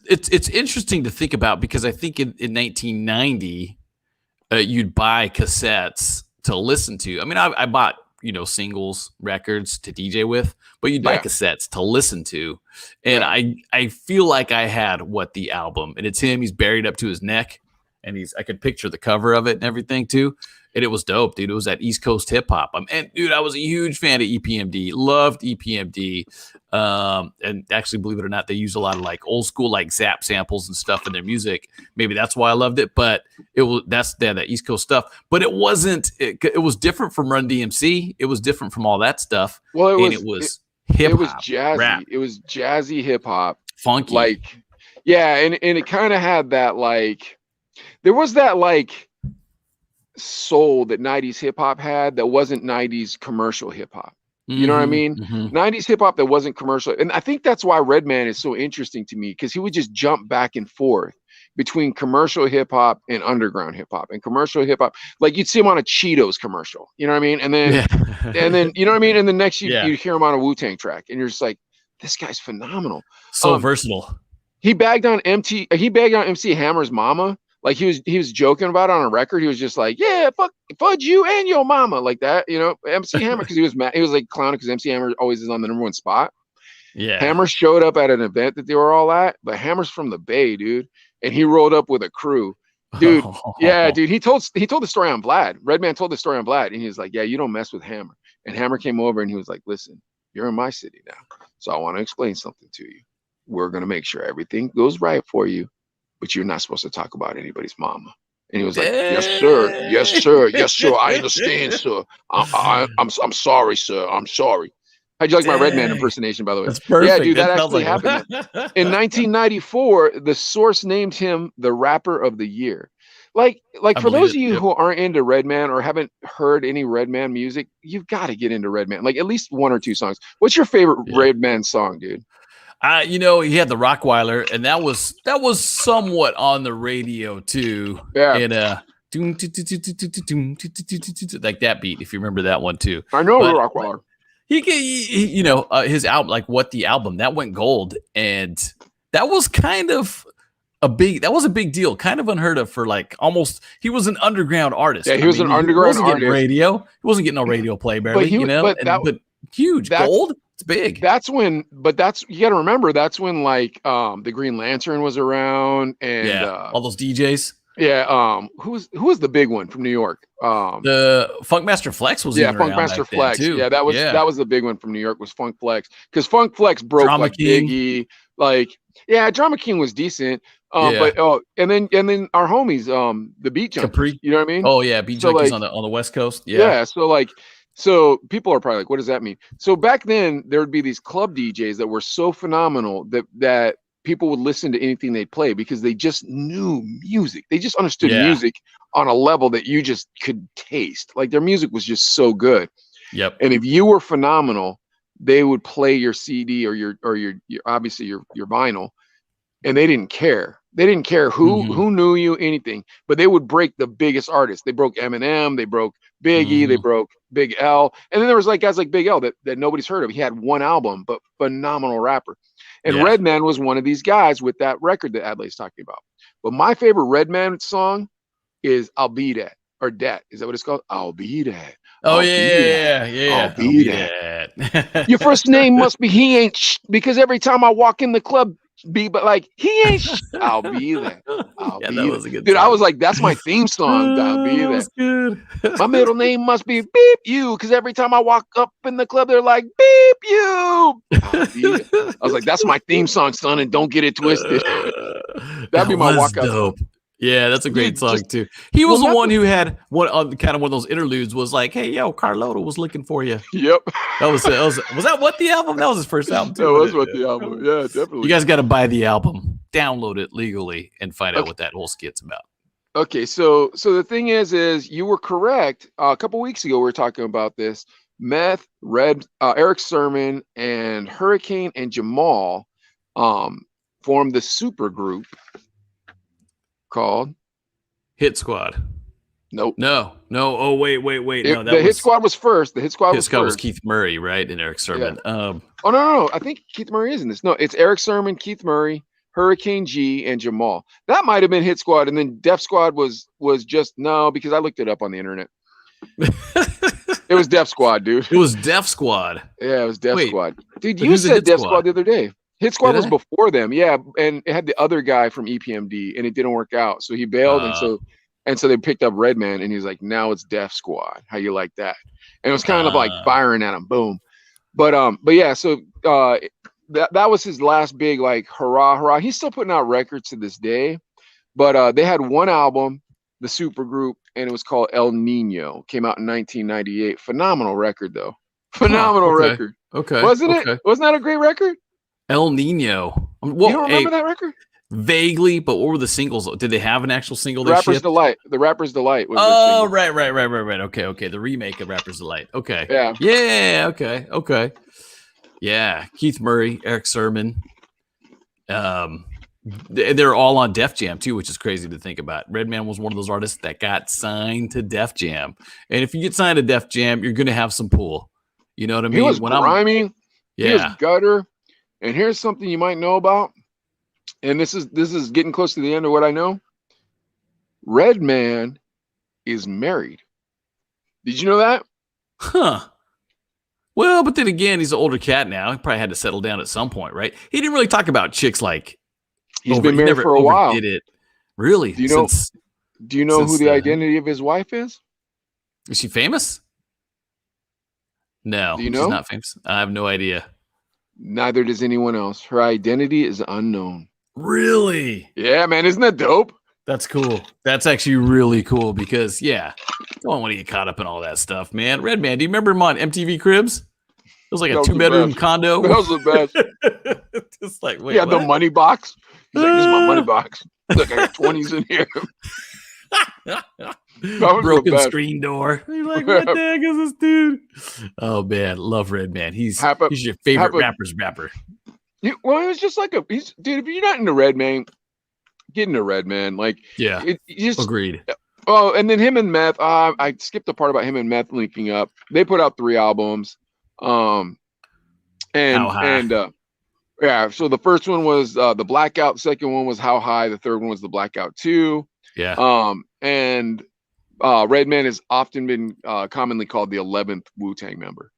It's interesting to think about because I think in 1990, you'd buy cassettes to listen to. I mean, I bought, singles, records to DJ with, but you'd buy cassettes to listen to. And I feel like I had What the album, and it's him. He's buried up to his neck, and I could picture the cover of it and everything too. And it was dope, dude. It was that East Coast hip hop. And dude, I was a huge fan of EPMD. Loved EPMD. And actually, believe it or not, they use a lot of like old school like Zap samples and stuff in their music. Maybe that's why I loved it. But that's that East Coast stuff. But it wasn't. It was different from Run DMC. It was different from all that stuff. Well, it was hip hop. It was jazzy. Rap. It was jazzy hip hop. Funky. Like, yeah, and it kind of had that like, there was that like soul that 90s hip hop had that wasn't 90s commercial hip hop. You know what I mean? 90s hip hop that wasn't commercial. And I think that's why Redman is so interesting to me, because he would just jump back and forth between commercial hip hop and underground hip hop. And commercial hip hop, like you'd see him on a Cheetos commercial, you know what I mean? And then you know what I mean? And the next you hear him on a Wu-Tang track, and you're just like, this guy's phenomenal. So versatile. He bagged on MC Hammer's mama. Like he was joking about it on a record. He was just like, yeah, fudge you and your mama, like that, MC Hammer, because he was mad. He was like clowning because MC Hammer always is on the #1 spot. Yeah. Hammer showed up at an event that they were all at, but Hammer's from the Bay, dude, and he rolled up with a crew, dude. Yeah, dude. He told the story on Vlad. Redman told the story on Vlad, and he was like, yeah, you don't mess with Hammer. And Hammer came over and he was like, listen, you're in my city now, so I want to explain something to you. We're gonna make sure everything goes right for you, but you're not supposed to talk about anybody's mama. And he was like, yes, sir. Yes, sir. Yes, sir. I understand, sir. I'm sorry, sir. I'm sorry. How'd you like my Redman impersonation, by the way? That's perfect. Yeah, dude, that actually like happened. In 1994, The Source named him the Rapper of the Year. Like for those of you who aren't into Redman or haven't heard any Redman music, you've got to get into Redman. Like at least 1 or 2 songs. What's your favorite Redman song, dude? He had the Rockweiler, and that was somewhat on the radio too. Yeah. And like that beat, if you remember that one too. I know the Rockweiler. He his album, like What the album, that went gold, and that was kind of a big deal, kind of unheard of for like almost. He was an underground artist. Yeah, he was an underground artist. Getting radio. He wasn't getting no radio play barely, but huge gold. It's big. That's when, you got to remember, that's when like the Green Lantern was around, and all those DJs. Yeah, who was the big one from New York? The Funkmaster Flex was Funkmaster Flex too. Yeah, that was the big one from New York, was Funk Flex, because Funk Flex broke Drama like King. Biggie. Like, yeah, Drama King was decent. But and then our homies, the Beat Junkies, Capri. You know what I mean? Oh yeah, Beat Junkies on the West Coast. Yeah. So people are probably like, what does that mean? So back then there would be these club DJs that were so phenomenal that people would listen to anything they play because they just knew music. They just understood Yeah. music on a level that you just could taste. Like their music was just so good. Yep. And if you were phenomenal, they would play your CD or your obviously your vinyl, and they didn't care. They didn't care who knew you, anything, but they would break the biggest artists. They broke Eminem, they broke Biggie, they broke Big L. And then there was like guys like Big L that nobody's heard of. He had one album, but phenomenal rapper. And Yeah. Redman was one of these guys with that record that Adlai's talking about. But my favorite Redman song is I'll Be That, or Dat. Is that what it's called? I'll Be That. Oh, I'll yeah. I'll be that. that. Your first name must be He Ain't because every time I walk in the club, but like He Ain't I'll be that. I'll Yeah, be that that. was a good Dude, I song. was like, that's my theme song. I'll be That that. was good. My middle name must be Beep You because every time I walk up in the club, they're like Beep You. I'll be that. I was like, that's my theme song, son, and don't get it twisted. That'd be my walkout dope. song. Yeah, that's a great Dude, song just- too. He was well, the one who had one kind of one of those interludes. Was like, "Hey, yo, Carlota was looking for you." Yep. Was that what the album? That was his first album too. That was wasn't what it? the album. Yeah, definitely. You guys got to buy the album, download it legally, and find out what that whole skit's about. Okay, so the thing is you were correct. A couple weeks ago, we were talking about this. Meth, Eric Sermon, and Hurricane and Jamal formed the super group called Hit Squad. Nope. No. Oh, wait. No, The Hit Squad was first. The Hit Squad was first. Keith Murray, right? And Eric Sermon. Oh no. I think Keith Murray is in this. No, it's Eric Sermon, Keith Murray, Hurricane G, and Jamal. That might have been Hit Squad, and then Def Squad was just no, because I looked it up on the internet. It was Def Squad, dude. It was Def Squad. Yeah, it was Def Wait, Squad. Dude, but you who's the said Hit Def Squad? Squad the other day. Hit Squad Did was I? before them, yeah, and it had the other guy from EPMD, and it didn't work out, so he bailed, and so they picked up Redman, and he's like, now it's Def Squad. How you like that? And it was kind of like firing at him, boom. But yeah, so that was his last big like hurrah. He's still putting out records to this day, but they had one album, the super group, and it was called El Nino. Came out in 1998. Phenomenal record though. Phenomenal record. Okay. Wasn't it? Wasn't that a great record? El Nino. Well, You don't remember that record? Vaguely, but what were the singles? Did they have an actual single? They Rapper's shipped? Delight. The Rapper's Delight was their Oh, single. right. Okay. The remake of Rapper's Delight. Okay. Yeah. Yeah. Okay. Yeah. Keith Murray, Eric Sermon. They're all on Def Jam too, which is crazy to think about. Redman was one of those artists that got signed to Def Jam, and if you get signed to Def Jam, you're gonna have some pull. You know what I mean? He was grimy. Yeah. He was gutter. And here's something you might know about. And this is getting close to the end of what I know. Redman is married. Did you know that? Huh. Well, but then again, he's an older cat now. He probably had to settle down at some point, right? He didn't really talk about chicks like He's been married for a while. Did it really? Do you know who the identity of his wife is? Is she famous? No, Do you know? She's not famous. I have no idea. Neither does anyone else. Her identity is unknown. Really? Yeah, man. Isn't that dope? That's cool. That's actually really cool because, yeah, don't want to get caught up in all that stuff, man. Redman, do you remember him on MTV Cribs? It was like a 2-bedroom condo. That was the best. Just like, wait, He had what? the money box. He's like, this is my money box. Look, I got 20s in here. Broken screen door. You're like, what the heck is this dude? Oh man, love Redman. He's your favorite rapper's rapper. Well, it was just like dude. If you're not into Redman, get into Redman. Like, yeah, agreed. Oh, and then him and Meth. I skipped the part about him and Meth linking up. They put out 3 albums. Yeah. So the first one was the Blackout. The second one was How High. The third one was the Blackout 2. Yeah. And Redman has often been commonly called the 11th Wu-Tang member.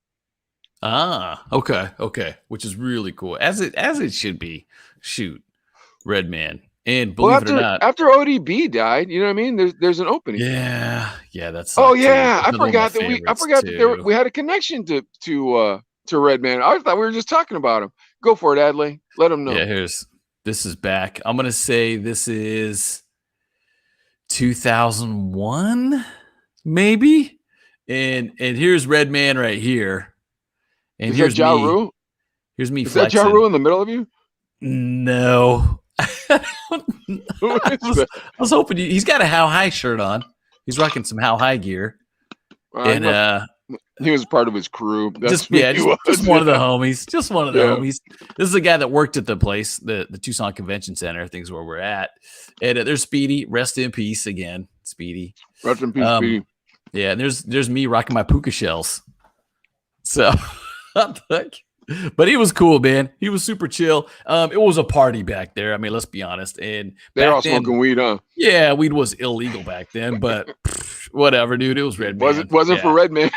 Okay. Which is really cool. As it should be. Shoot, Redman. And believe it or not, after ODB died, you know what I mean? There's an opening. Yeah, that's. Oh yeah, I forgot that we had a connection to Redman. I thought we were just talking about him. Go for it, Adlai. Let him know. Yeah, this is back. I'm gonna say this is 2001, maybe. And here's Redman right here. And is here's that Ja me. Rule? Here's me. Is flexing. that Ja Rule in the middle of you? No. Who I is was, that? I was hoping he's got a How High shirt on. He's rocking some How High gear. And He was part of his crew. That's just one of the homies. Just one of the Yeah. homies. This is a guy that worked at the place, the Tucson Convention Center. Things where we're at. And there's Speedy. Rest in peace again, Speedy. Rest in peace, Speedy. Yeah, and there's me rocking my puka shells. So, but he was cool, man. He was super chill. It was a party back there. I mean, let's be honest. And They're all back then, smoking weed, huh? yeah, weed was illegal back then, but whatever, dude. It was Redman. Wasn't for Redman.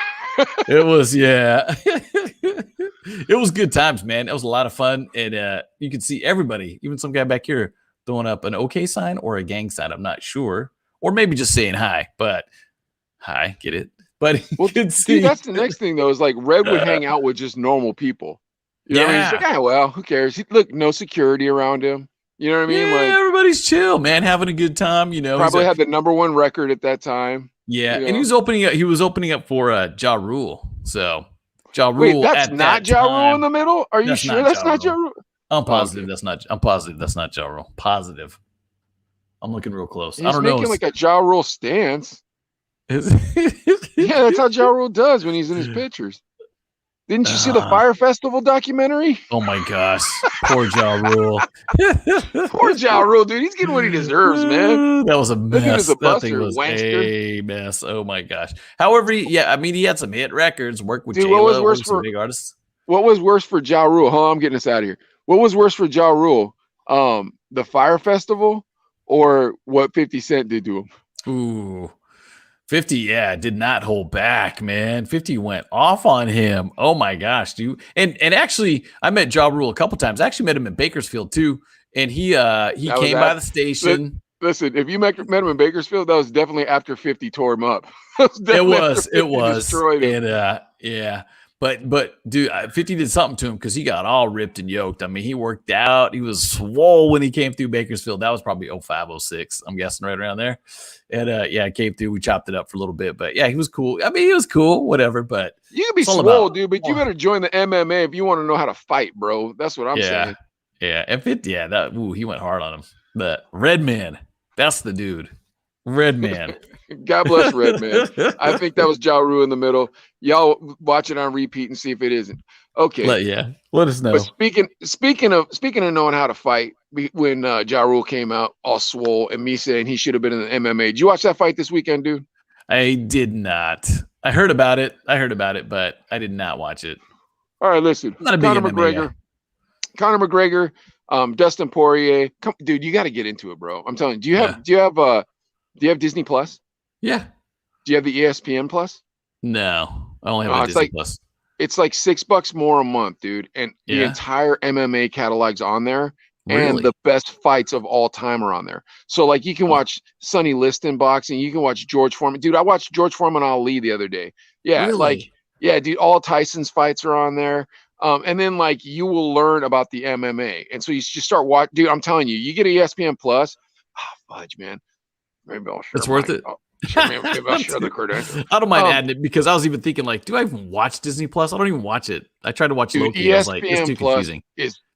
It was, yeah. It was good times, man. It was a lot of fun. And you could see everybody, even some guy back here, throwing up an okay sign or a gang sign. I'm not sure. Or maybe just saying hi, but hi, get it? But Well, see, that's the next thing though, is like Red would hang out with just normal people. You know what I mean? He's like, ah, well, who cares? Look, no security around him. You know what I mean? Yeah, like everybody's chill, man, having a good time. You know, probably had the #1 record at that time. Yeah, you know? and he was opening up for Ja Rule. So Ja Rule. Wait, that's not Ja Rule in the middle? Are you sure that's not Ja Rule? I'm positive that's not. I'm positive that's not Ja Rule. Positive. I'm looking real close. He's I don't know. making like a Ja Rule stance. Yeah, Yeah, that's how Ja Rule does when he's in his pictures. Didn't you see the Fire Festival documentary? Oh my gosh, poor Ja Rule. Poor Ja Rule, dude. He's getting what he deserves, man. That was a mess. That thing was wankster. a mess. Oh my gosh. However, he had some hit records. Worked with Dude, J-Lo, what was worse some for big artists. What was worse for Ja Rule? Hold on, I'm getting us out of here. What was worse for Ja Rule? The Fire Festival or what 50 Cent did to him? Ooh. 50, did not hold back, man. 50 went off on him. Oh my gosh, dude. And actually, I met Ja Rule a couple times. I actually met him in Bakersfield too. And he came by the station. Listen, if you met him in Bakersfield, that was definitely after 50 tore him up. It was. Destroyed him. And yeah. But dude, 50 did something to him because he got all ripped and yoked. I mean, he worked out. He was swole when he came through Bakersfield. That was probably 05, 06. I'm guessing right around there. And came through. We chopped it up for a little bit. But yeah, he was cool. I mean, he was cool, whatever. But you can be swole, dude, but you better join the MMA if you want to know how to fight, bro. That's what I'm saying. Yeah. And 50, he went hard on him. But Redman, that's the dude. Redman. God bless Redman. I think that was Ja Rule in the middle. Y'all watch it on repeat and see if it isn't. Okay. Let us know. But speaking of knowing how to fight, when Ja Rule came out all swole and me saying he should have been in the MMA. Did you watch that fight this weekend, dude? I did not. I heard about it, but I did not watch it. All right, listen. I'm not a big Conor McGregor, Dustin Poirier. Dude, you got to get into it, bro. I'm telling you. Do you have Disney Plus? Yeah. Do you have the ESPN Plus? No, I only have a Disney Plus. It's like $6 more a month, dude, and the entire MMA catalog's on there, and the best fights of all time are on there. So like you can watch Sonny Liston boxing, you can watch George Foreman. Dude, I watched George Foreman Ali the other day. Yeah, dude, all Tyson's fights are on there. And then like you will learn about the MMA, and so you just start watching. Dude, I'm telling you, you get ESPN Plus. Oh, fudge, man. Maybe I'll share. It's worth it. Maybe I'll share the credentials. I don't mind adding it because I was even thinking like, do I even watch Disney Plus? I don't even watch it. I tried to watch Loki. ESPN I was like, it's too confusing.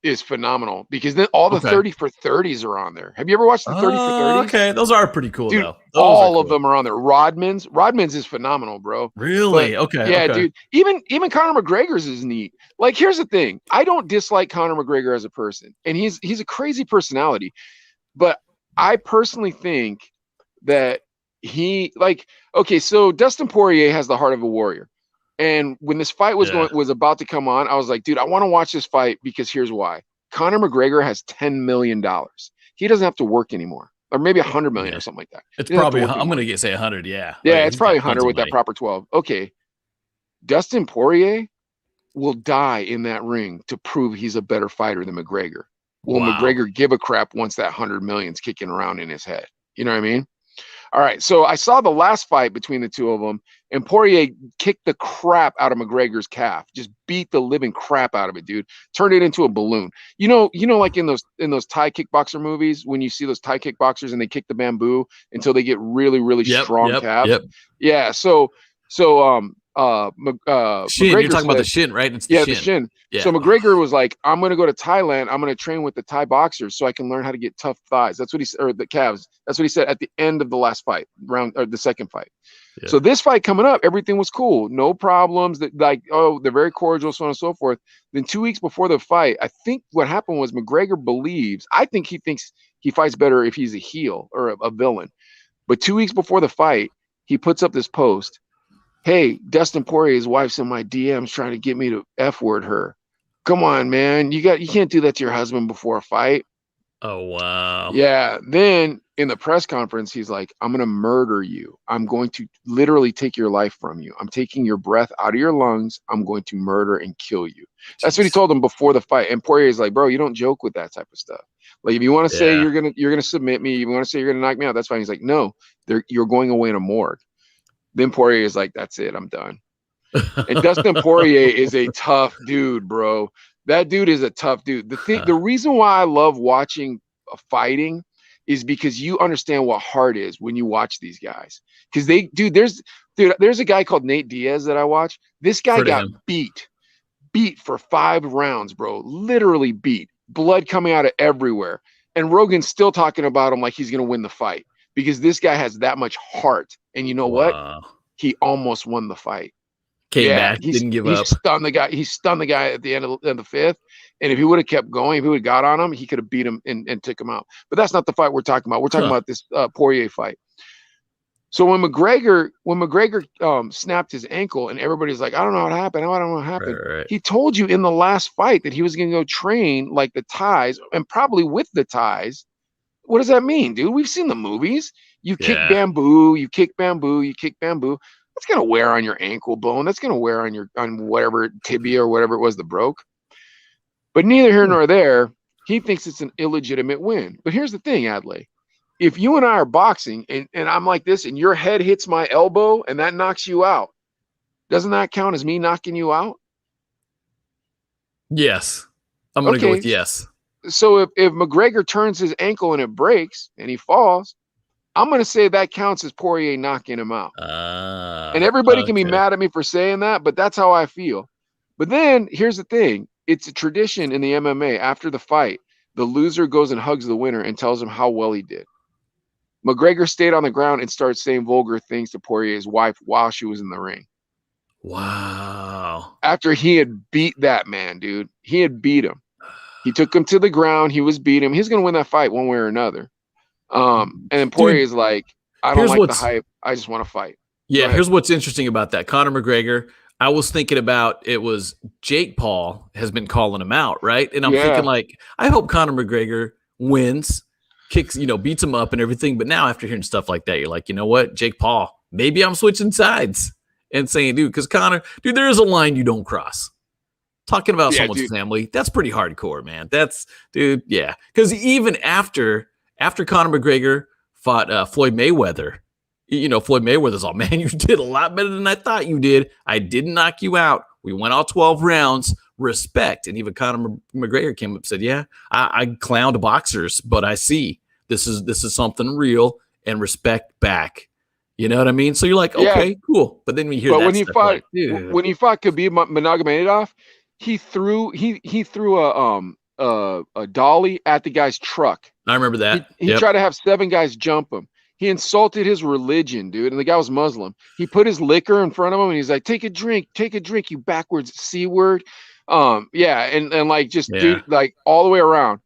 Is phenomenal because then all the 30 for 30s are on there. Have you ever watched the 30 for 30s? Okay, those are pretty cool, dude, though. All of them are on there. Rodman's is phenomenal, bro. Really? Okay. Dude. Even Conor McGregor's is neat. Like, here's the thing: I don't dislike Conor McGregor as a person, and he's a crazy personality, but I personally think that so Dustin Poirier has the heart of a warrior. And when this fight was about to come on, I was like, dude, I want to watch this fight because here's why. Conor McGregor has $10 million. He doesn't have to work anymore. Or maybe 100 million or something like that. It's probably, I'm going to say 100. Yeah. Yeah, it's probably 100 with that proper 12. Okay. Dustin Poirier will die in that ring to prove he's a better fighter than McGregor. Will McGregor give a crap once that 100 million's kicking around in his head? You know what I mean? All right, so I saw the last fight between the two of them, and Poirier kicked the crap out of McGregor's calf, just beat the living crap out of it, dude. Turned it into a balloon. You know, like in those Thai kickboxer movies, when you see those Thai kickboxers and they kick the bamboo until they get really, really strong calves. Yep. Yeah. So Shin, you're McGregor talking about the said, shin, right? It's the yeah, shin. the shin. Yeah. So McGregor was like, I'm going to go to Thailand. I'm going to train with the Thai boxers so I can learn how to get tough thighs. That's what he said, or the calves. That's what he said at the end of the last fight, round, or the second fight. Yeah. So this fight coming up, everything was cool. No problems. That, like, oh, they're very cordial, so on and so forth. Then 2 weeks before the fight, I think what happened was McGregor believes, I think he thinks he fights better if he's a heel or a villain. But 2 weeks before the fight, he puts up this post. Hey, Dustin Poirier's wife's in my DMs trying to get me to F-word her. Come on, man. You can't do that to your husband before a fight. Oh, wow. Yeah. Then in the press conference, he's like, I'm going to murder you. I'm going to literally take your life from you. I'm taking your breath out of your lungs. I'm going to murder and kill you. That's what he told him before the fight. And Poirier's like, bro, you don't joke with that type of stuff. Like, if you want to say you're gonna submit me, if you want to say you're gonna knock me out, that's fine. He's like, no, you're going away in a morgue. Then Poirier is like, that's it, I'm done. And Dustin Poirier is a tough dude, bro. That dude is a tough dude. The reason why I love watching fighting is because you understand what heart is when you watch these guys. Because there's a guy called Nate Diaz that I watch. This guy got beat for 5 rounds, bro. Literally beat. Blood coming out of everywhere. And Rogan's still talking about him like he's gonna win the fight because this guy has that much heart. And you know what? He almost won the fight. Came back, didn't give up. He stunned the guy at the end of the 5th. And if he would have kept going, if he would have got on him, he could have beat him and took him out. But that's not the fight we're talking about. We're talking about this Poirier fight. So when McGregor snapped his ankle and everybody's like, I don't know what happened. I don't know what happened. Right. He told you in the last fight that he was going to go train like the Thais and probably with the Thais. What does that mean, dude? We've seen the movies. You kick bamboo, you kick bamboo, you kick bamboo. That's gonna wear on your ankle bone. That's gonna wear on whatever tibia or whatever it was that broke. But neither here nor there. He thinks it's an illegitimate win. But here's the thing, Adlai. If you and I are boxing and I'm like this and your head hits my elbow and that knocks you out, doesn't that count as me knocking you out? Yes. I'm gonna go with yes. So if McGregor turns his ankle and it breaks and he falls, I'm going to say that counts as Poirier knocking him out. And everybody can be mad at me for saying that, but that's how I feel. But then here's the thing. It's a tradition in the MMA. After the fight, the loser goes and hugs the winner and tells him how well he did. McGregor stayed on the ground and started saying vulgar things to Poirier's wife while she was in the ring. Wow. After he had beat that man, dude. He had beat him. He took him to the ground. He was beat him. He's going to win that fight one way or another. And then Poirier's like, I don't like the hype. I just want to fight. Yeah, here's what's interesting about that. Conor McGregor, I was thinking about it was Jake Paul has been calling him out, right? And I'm thinking like, I hope Conor McGregor wins, kicks, beats him up and everything. But now after hearing stuff like that, you're like, you know what? Jake Paul, maybe I'm switching sides and saying, dude, because Conor, dude, there is a line you don't cross. Talking about someone's family, that's pretty hardcore, man. That's, dude, yeah. Because even after Conor McGregor fought Floyd Mayweather, Floyd Mayweather's all, man, you did a lot better than I thought you did. I didn't knock you out. We went all 12 rounds. Respect. And even Conor McGregor came up and said, yeah, I clowned boxers, but I see this is something real and respect back. You know what I mean? So you're like, okay, cool. But then we hear when he fought Khabib Nurmagomedov, he threw a dolly at the guy's truck. I remember that. He tried to have 7 guys jump him. He insulted his religion, dude. And the guy was Muslim. He put his liquor in front of him and he's like, take a drink, you backwards C word. And like dude, like all the way around.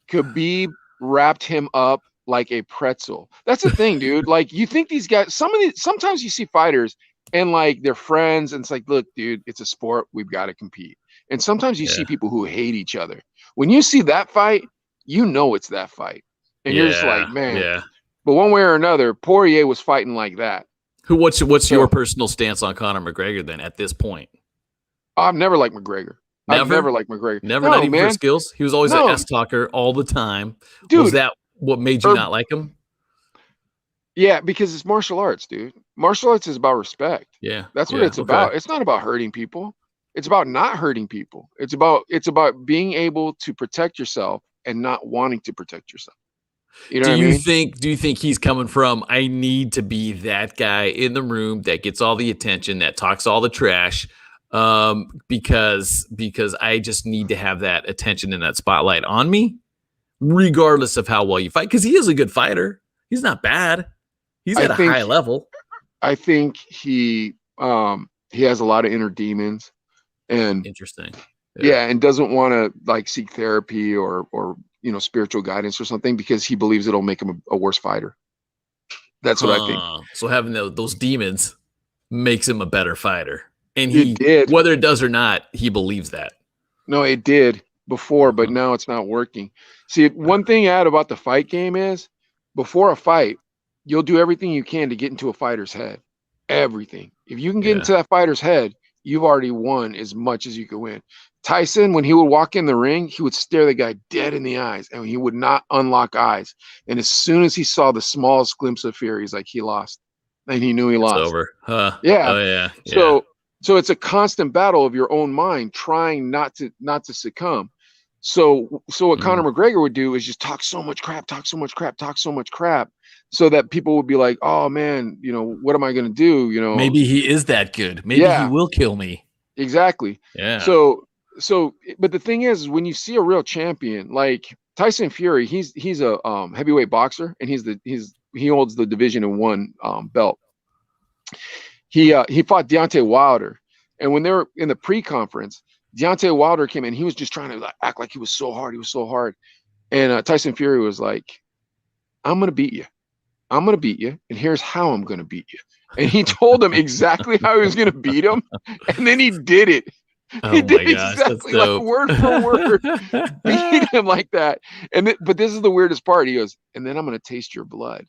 Khabib wrapped him up like a pretzel. That's the thing, dude. Like, you think these guys, sometimes you see fighters and like they're friends, and it's like, look, dude, it's a sport, we've got to compete. And sometimes you see people who hate each other. When you see that fight, you know it's that fight. And you're just like, man. Yeah. But one way or another, Poirier was fighting like that. What's your personal stance on Conor McGregor then at this point? I've never liked McGregor. I've never liked McGregor. Never, not even for skills. He was always an S-talker all the time. Dude, was that what made you not like him? Yeah, because it's martial arts, dude. Martial arts is about respect. Yeah. That's what it's about. It's not about hurting people. It's about not hurting people. It's about being able to protect yourself and not wanting to protect yourself. You know what I mean? Do you think he's coming from, I need to be that guy in the room that gets all the attention, that talks all the trash, because I just need to have that attention and that spotlight on me, regardless of how well you fight? Because he is a good fighter. He's not bad. He's at a high level. I think he has a lot of inner demons, and Interesting. yeah, and doesn't want to like seek therapy or spiritual guidance or something because he believes it'll make him a worse fighter. That's what I think. So having those demons makes him a better fighter, and It did. whether it does or not, he believes that. No, it did before, but now it's not working. See, one thing I add about the fight game is before a fight, you'll do everything you can to get into a fighter's head. Everything. If you can get into that fighter's head, you've already won as much as you can win. Tyson, when he would walk in the ring, he would stare the guy dead in the eyes, and he would not unlock eyes. And as soon as he saw the smallest glimpse of fear, he's like, he lost. And he knew he lost. It's over. Huh. Yeah. Oh, yeah. So it's a constant battle of your own mind trying not to succumb. So what Conor McGregor would do is just talk so much crap, so that people would be like, oh man, what am I going to do? Maybe he is that good. Maybe he will kill me. Exactly. Yeah. So, but the thing is, when you see a real champion like Tyson Fury, he's a heavyweight boxer, and he holds the Division 1 belt. He fought Deontay Wilder, and when they were in the pre-conference, Deontay Wilder came in. He was just trying to act like he was so hard. And Tyson Fury was like, I'm going to beat you. And here's how I'm going to beat you. And he told him exactly how he was going to beat him. And then he did it. He did exactly like word for word, beat him like that. But this is the weirdest part. He goes, and then I'm going to taste your blood.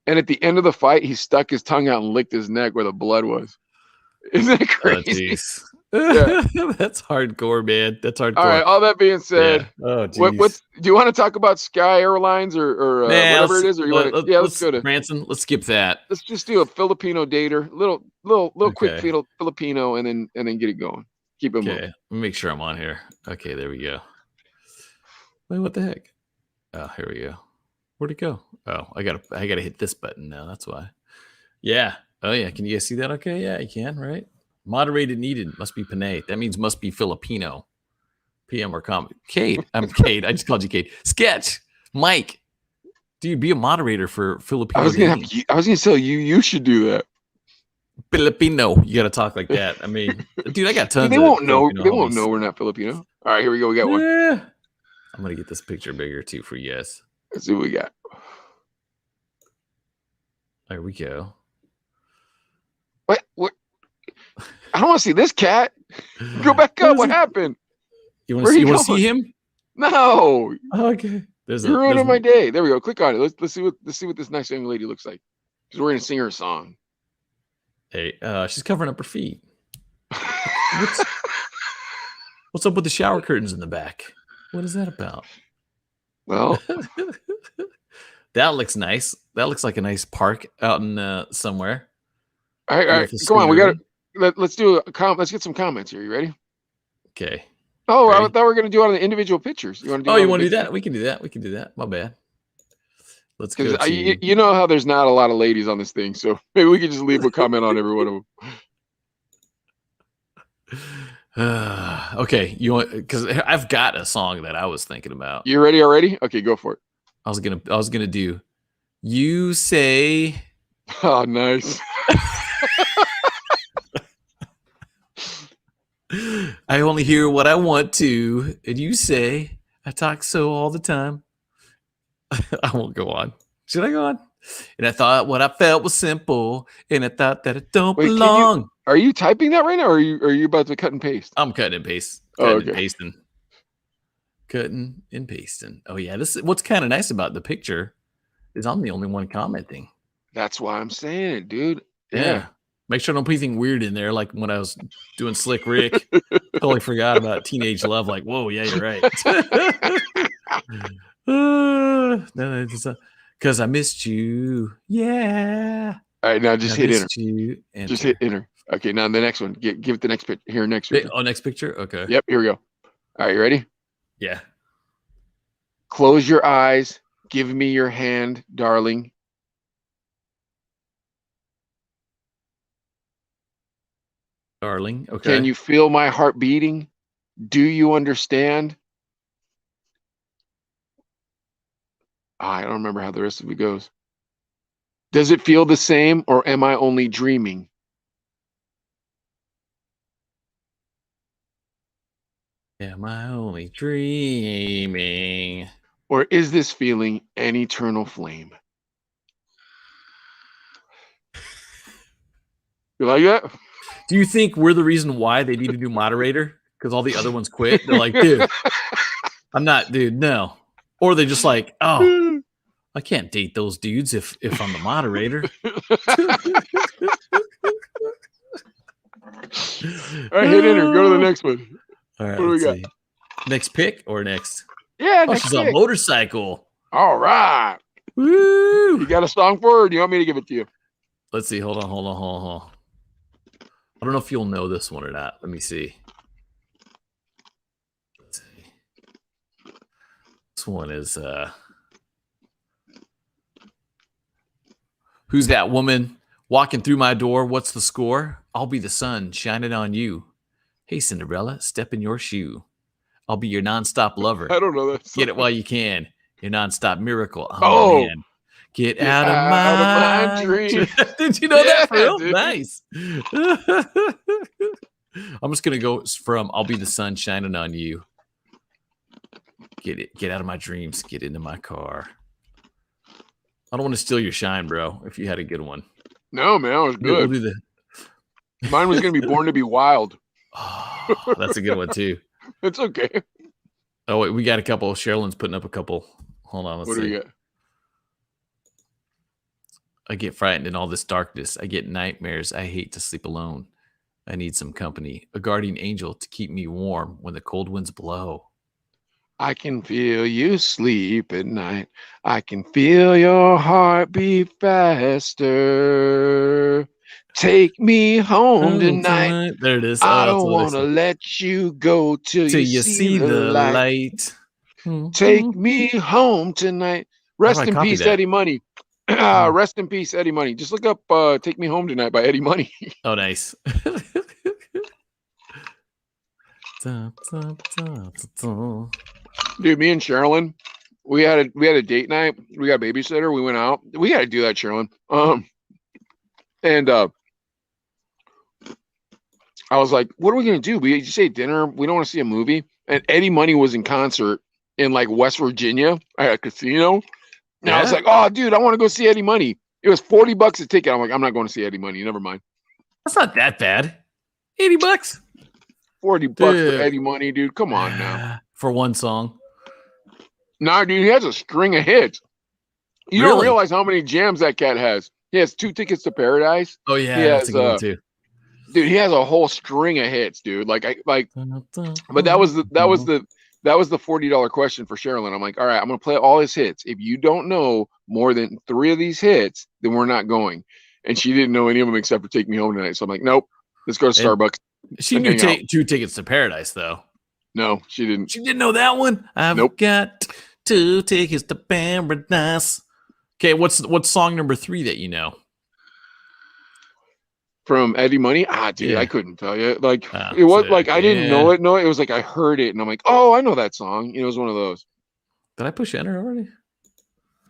And at the end of the fight, he stuck his tongue out and licked his neck where the blood was. Isn't that crazy? Yeah. That's hardcore, man. That's hardcore. All right. All that being said, do you want to talk about Sky Airlines or whatever it is, or let's go to Branson. Let's skip that. Let's just do a Filipino dater, little quick Filipino, and then get it going. Keep it moving. Let me make sure I'm on here. Okay, there we go. Wait, what the heck? Oh, here we go. Where'd it go? Oh, I gotta hit this button now. That's why. Yeah. Oh yeah. Can you guys see that? Okay. Yeah, you can. Right. Moderated needed. Must be Panay. That means must be Filipino. PM or comment. Kate. I'm Kate. I just called you Kate. Sketch. Mike. Dude, be a moderator for Filipino. I was gonna tell you. You should do that. Filipino. You gotta talk like that. I mean, dude, I got tons. They won't know. They won't know we're not Filipino. All right, here we go. We got one. I'm gonna get this picture bigger too for you guys. Let's see what we got. There we go. What? I don't want to see this cat. Go back up. What happened? You want to see him? No. Okay. You're ruining my day. There we go. Click on it. Let's see what this nice young lady looks like. Because we're gonna sing her a song. Hey, she's covering up her feet. What's up with the shower curtains in the back? What is that about? Well, that looks nice. That looks like a nice park out in somewhere. All right. Come on, we got to let's do let's get some comments here. You ready? Okay. Oh, ready? I thought we were going to do it on the individual pictures. You want to do? Oh, you want to do that? We can do that. My bad. Let's go. You know how there's not a lot of ladies on this thing, so maybe we could just leave a comment on every one of them. Okay, you want, because I've got a song that I was thinking about. You ready already? Okay, go for it. I was gonna do You Say. Oh, nice. I only hear what I want to, and you say I talk so all the time. I won't go on. Should I go on? And I thought what I felt was simple, and I thought that it don't belong. Are you typing that right now, or are you about to cut and paste? I'm cutting and pasting. Cutting and pasting. Oh yeah, this is what's kind of nice about the picture is I'm the only one commenting. That's why I'm saying it, dude. Yeah. Make sure I don't put anything weird in there, like when I was doing Slick Rick. Totally forgot about Teenage Love. Like, whoa, yeah, you're right. Because I missed you. Yeah. All right, now just hit enter. Enter. Just hit enter. Okay, now the next one. Give it the next picture. Here, next picture. Oh, next picture? Okay. Yep, here we go. All right, you ready? Yeah. Close your eyes. Give me your hand, darling. Darling. Okay. Can you feel my heart beating? Do you understand? I don't remember how the rest of it goes. Does it feel the same, or am I only dreaming? Am I only dreaming? Or is this feeling an eternal flame? You like that? Do you think we're the reason why they need a new moderator? Because all the other ones quit. They're like, dude, I'm not, dude, no. Or they just like, oh, I can't date those dudes if I'm the moderator. All right, hit enter. Go to the next one. All right, What do we got? see. Next pick or next? Yeah, Oh, next she's on a pick. motorcycle. All right. Woo! You got a song for her, or do you want me to give it to you? Let's see. Hold on. I don't know if you'll know this one or not. Let me see. Let's see. This one is Who's that woman walking through my door? What's the score? I'll be the sun shining on you. Hey, Cinderella, step in your shoe. I'll be your nonstop lover. I don't know that song. Get it while you can. Your nonstop miracle. Oh. Man. Get out of my dream. Did you know that for real? Dude. Nice. I'm just gonna go from I'll be the sun shining on you. Get out of my dreams. Get into my car. I don't want to steal your shine, bro. If you had a good one. No, man, that was We'll good. do the Mine was gonna be Born to Be Wild. Oh, that's a good one too. It's okay. Oh wait, we got a couple. Sherilyn's putting up a couple. Hold on, let's What see. do we got? I get frightened in all this darkness. I get nightmares. I hate to sleep alone. I need some company, a guardian angel to keep me warm when the cold winds blow. I can feel you sleep at night. I can feel your heart beat faster. Take me home tonight. There it is. I that's don't what want to let you go till you see the light. Take me home tonight. Rest in peace, Eddie Money. Rest in peace, Eddie Money. Just look up Take Me Home Tonight by Eddie Money. Oh, nice. Dude, me and Sherilyn, we had a date night. We got a babysitter. We went out. We got to do that, Sherilyn. And I was like, what are we going to do? We just ate dinner. We don't want to see a movie. And Eddie Money was in concert in like West Virginia at a casino. And I was like, oh, dude, I want to go see Eddie Money. It was $40 a ticket. I'm like, I'm not going to see Eddie Money. Never mind. That's not that bad. $80. $40 for Eddie Money, dude. Come on now. For one song. Nah, dude, he has a string of hits. You don't realize how many jams that cat has. He has 2 Tickets to Paradise. Oh yeah, that's a good one too. Dude, he has a whole string of hits, dude. But that was the $40 question for Sherilyn. I'm like, all right, I'm gonna play all his hits. If you don't know more than 3 of these hits, then we're not going. And she didn't know any of them except for Take Me Home Tonight. So I'm like, nope, let's go to Starbucks. She knew 2 Tickets to Paradise though. No, she didn't. She didn't know that one. I've got 2 tickets to paradise. Okay, what's song number 3 that you know? From Eddie Money? Dude, I couldn't tell you. Like it was like I didn't know it. No, it was like I heard it and I'm like, oh, I know that song. You know, it was one of those. Did I push enter already?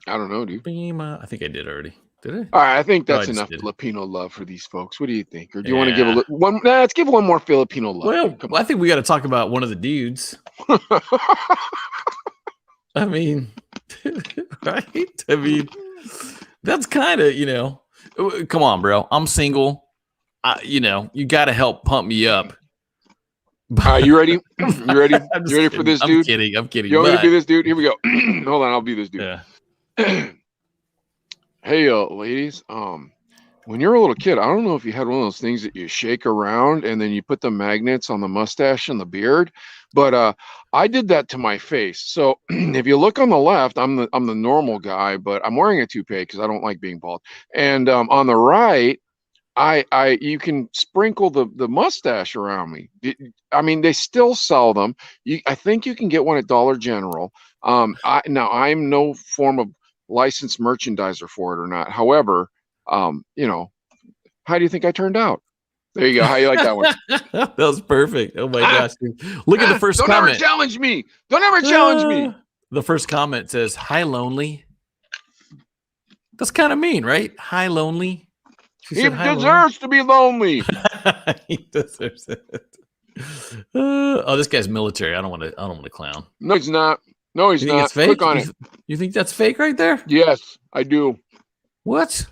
I don't know, dude. I think I did already. Did I? All right, I think that's enough Filipino love for these folks. What do you think? Or do you want to give one? Let's give one more Filipino love. Well, I think we got to talk about one of the dudes. I mean, right? I mean, that's kind of, come on, bro. I'm single. You got to help pump me up. You ready? You ready? You ready for this dude? I'm kidding. You want me to be this dude? Here we go. Hold on, I'll be this dude. Yeah. Hey, ladies. When you're a little kid, I don't know if you had one of those things that you shake around and then you put the magnets on the mustache and the beard, but I did that to my face. So if you look on the left, I'm the normal guy, but I'm wearing a toupee because I don't like being bald. And on the right, You can sprinkle the mustache around me. I mean, they still sell them. I think you can get one at Dollar General. I'm no form of licensed merchandiser for it or not. However, you know, how do you think I turned out? There you go. How you like that one? That was perfect. Oh my gosh. Dude. Look at the first comment. Don't ever challenge me. Don't ever challenge me. The first comment says, "Hi, lonely." That's kind of mean, right? Hi, lonely. He deserves to be lonely. He deserves it. Oh, this guy's military. I don't want to clown. No, he's not. No, he's not. It's fake? Click on it. You think that's fake right there? Yes, I do. What?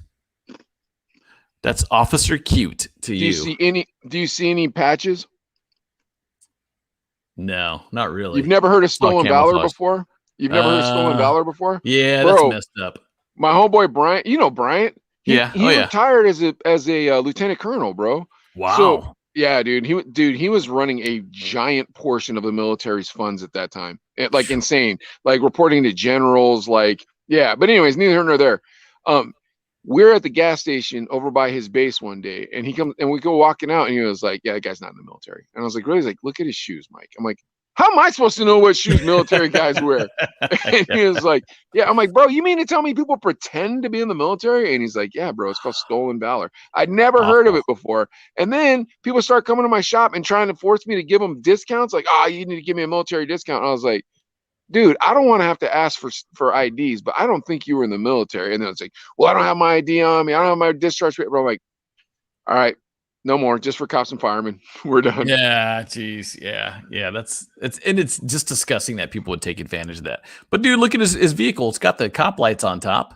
That's Officer Cute to you. Do you see any patches? No, not really. You've never heard of Stolen Valor before? You've never heard of Stolen Valor before? Yeah, Bro, that's messed up. My homeboy Bryant, you know Bryant. He yeah. retired as a lieutenant colonel, bro. Wow. So, yeah, dude. He was running a giant portion of the military's funds at that time. Like insane. Like reporting to generals, like, yeah. But anyways, neither here nor there. We're at the gas station over by his base one day, and he comes and we go walking out, and he was like, "Yeah, that guy's not in the military." And I was like, "Really?" He's like, "Look at his shoes, Mike." I'm like, "How am I supposed to know what shoes military guys wear?" And he was like, "Yeah." I'm like, "Bro, you mean to tell me people pretend to be in the military?" And he's like, "Yeah, bro, it's called Stolen Valor." I'd never heard of it before. And then people start coming to my shop and trying to force me to give them discounts, like, "Oh, you need to give me a military discount." And I was like, dude, I don't want to have to ask for IDs, but I don't think you were in the military. And then it's like, well, I don't have my ID on me. I don't have my discharge paper. I'm like, all right, no more, just for cops and firemen. We're done. Yeah, geez. Yeah. It's just disgusting that people would take advantage of that. But dude, look at his vehicle. It's got the cop lights on top.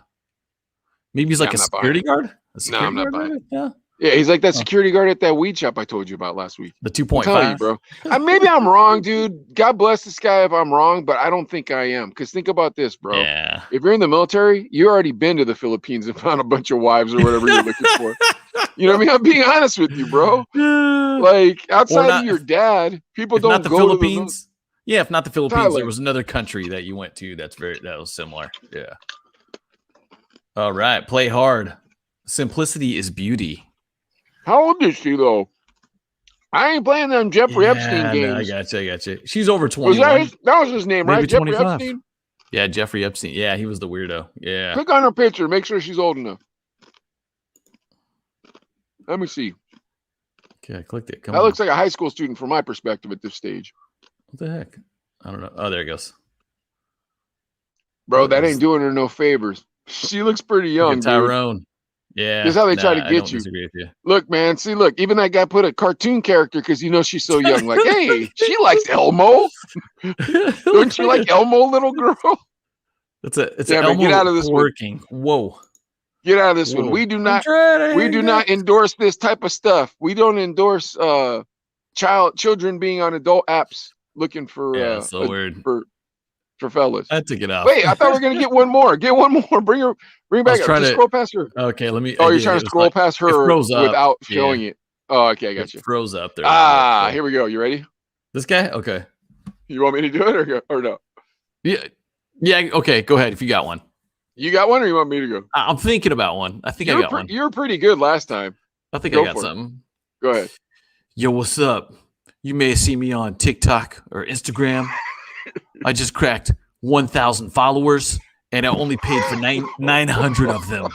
Maybe he's like a security guard. No, I'm not buying it. Yeah, he's like that security guard at that weed shop I told you about last week. The 2.5, bro. Maybe I'm wrong, dude. God bless this guy if I'm wrong, but I don't think I am. Because think about this, bro. Yeah. If you're in the military, you already been to the Philippines and found a bunch of wives or whatever you're looking for. You know what I mean? I'm being honest with you, bro. Like outside of your dad, people don't not the go Philippines. Yeah, if not the Philippines, Tyler. There was another country that you went to that was similar. Yeah. All right, play hard. Simplicity is beauty. How old is she though? I ain't playing them Jeffrey Epstein games. No, I got you. She's over 21. That was his name, maybe right? 25. Jeffrey Epstein? Yeah, Jeffrey Epstein. Yeah, he was the weirdo. Yeah. Click on her picture. Make sure she's old enough. Let me see. Okay, I clicked it. That looks like a high school student from my perspective at this stage. What the heck? I don't know. Oh, there it goes. Bro, that ain't doing her no favors. She looks pretty young, Tyrone. Dude. Yeah. This is how they try to get you. Look, man. See, look. Even that guy put a cartoon character because she's so young. Like, hey, she likes Elmo. Don't you like Elmo, little girl? It's Elmo get out of this working. Whoa. Get out of this one. We do not endorse this type of stuff. We don't endorse children being on adult apps looking for so weird. For fellas. I took it out. Wait, I thought we were gonna get one more. Get one more. Bring back up. Just scroll past her. Okay, let me. Oh, you're trying to scroll past her without showing it. Oh, okay, I got you. It froze up there. Here we go. You ready? This guy? Okay. You want me to do it or no? Yeah. Okay, go ahead if you got one. You got one, or you want me to go? I'm thinking about one. I think I got one. You were pretty good last time. I think I got something. Go ahead. Yo, what's up? You may have seen me on TikTok or Instagram. I just cracked 1,000 followers, and I only paid for 900 of them.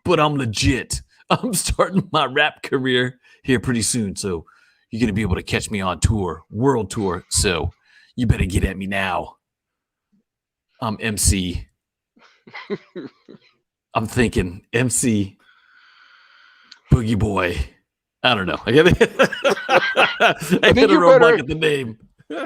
But I'm legit. I'm starting my rap career here pretty soon, so you're gonna be able to catch me on tour, world tour. So you better get at me now. I'm MC. I'm thinking MC Boogie Boy. I don't know. I gotta run back at the name.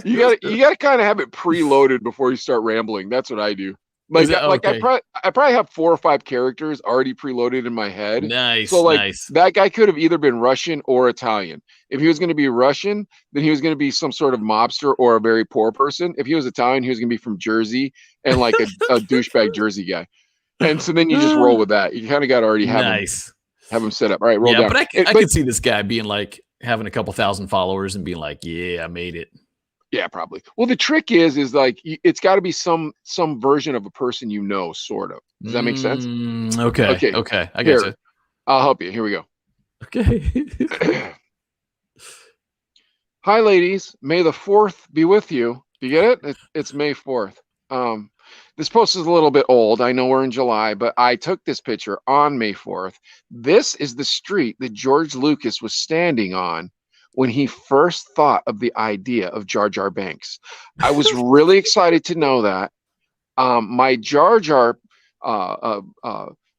You gotta kind of have it preloaded before you start rambling. That's what I do. Like I probably have 4 or 5 characters already preloaded in my head. Nice. So that guy could have either been Russian or Italian. If he was going to be Russian, then he was going to be some sort of mobster or a very poor person. If he was Italian, he was going to be from Jersey and like a douchebag Jersey guy. And so then you just roll with that. You kind of got to already have him set up. All right, roll down. But I could see this guy being like having a couple thousand followers and being like, "Yeah, I made it." Yeah, probably. Well, the trick is like it's got to be some version of a person sort of. Does that make sense? Okay. I got you. I'll help you. Here we go. Okay. Hi, ladies. May the 4th be with you. Do you get it? It's May 4th. This post is a little bit old. I know we're in July, but I took this picture on May 4th. This is the street that George Lucas was standing on when he first thought of the idea of Jar Jar Banks. I was really excited to know that. My Jar Jar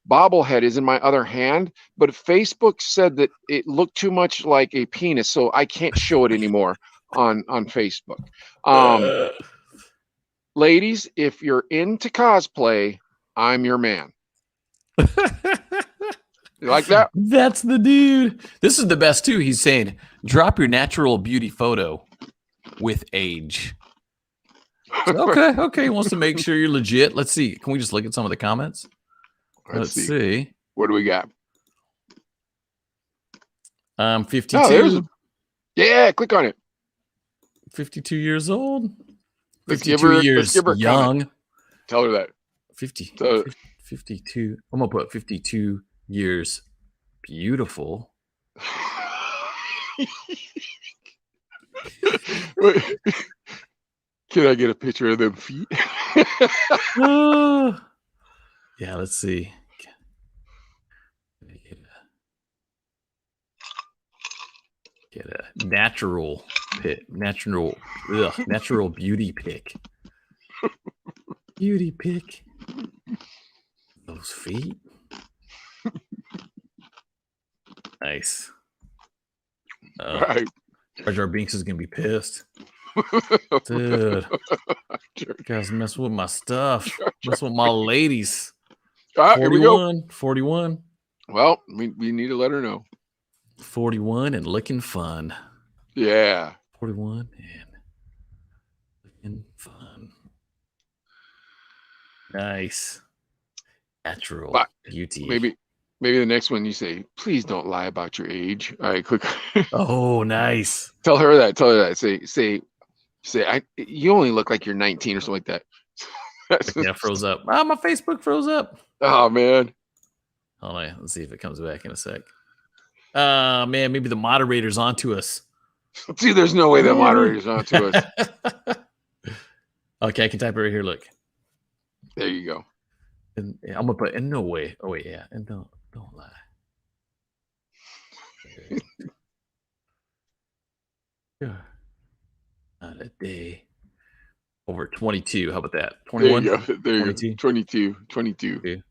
bobblehead is in my other hand, but Facebook said that it looked too much like a penis, so I can't show it anymore on Facebook. Ladies, if you're into cosplay, I'm your man. You like that? That's the dude. This is the best too. He's saying, drop your natural beauty photo with age. Okay. He wants to make sure you're legit. Let's see. Can we just look at some of the comments? Let's see. What do we got? 52. Oh, yeah, click on it. 52 years old. Let's 52 years give her a young. comment. Tell her that. 52. I'm going to put 52 years beautiful. Can I get a picture of them feet? Yeah, let's see. Get a natural pic, natural beauty pic. Beauty pic. Those feet. Nice. All right. Jar Jar Binks is gonna be pissed. Dude, you guys mess with my stuff. Mess with my ladies. All right, here we go. 41. Well, we need to let her know. 41 and looking fun. Yeah. 41 and looking fun. Nice. Natural beauty. Maybe the next one you say, please don't lie about your age. All right, quick. Oh, nice. Tell her that. Say, you only look like you're 19 or something like that. Yeah, froze up. Ah, my Facebook froze up. Oh, man. Hold on. Let's see if it comes back in a sec. Man, maybe the moderator's onto us. See, there's no way the moderator's onto us. Okay, I can type it right here. Look. There you go. And I'm gonna put in no way. Oh wait, yeah, and don't lie. Yeah. Not a day. Over 22. How about that? 21. There you go. There 22. You go. 22. Okay.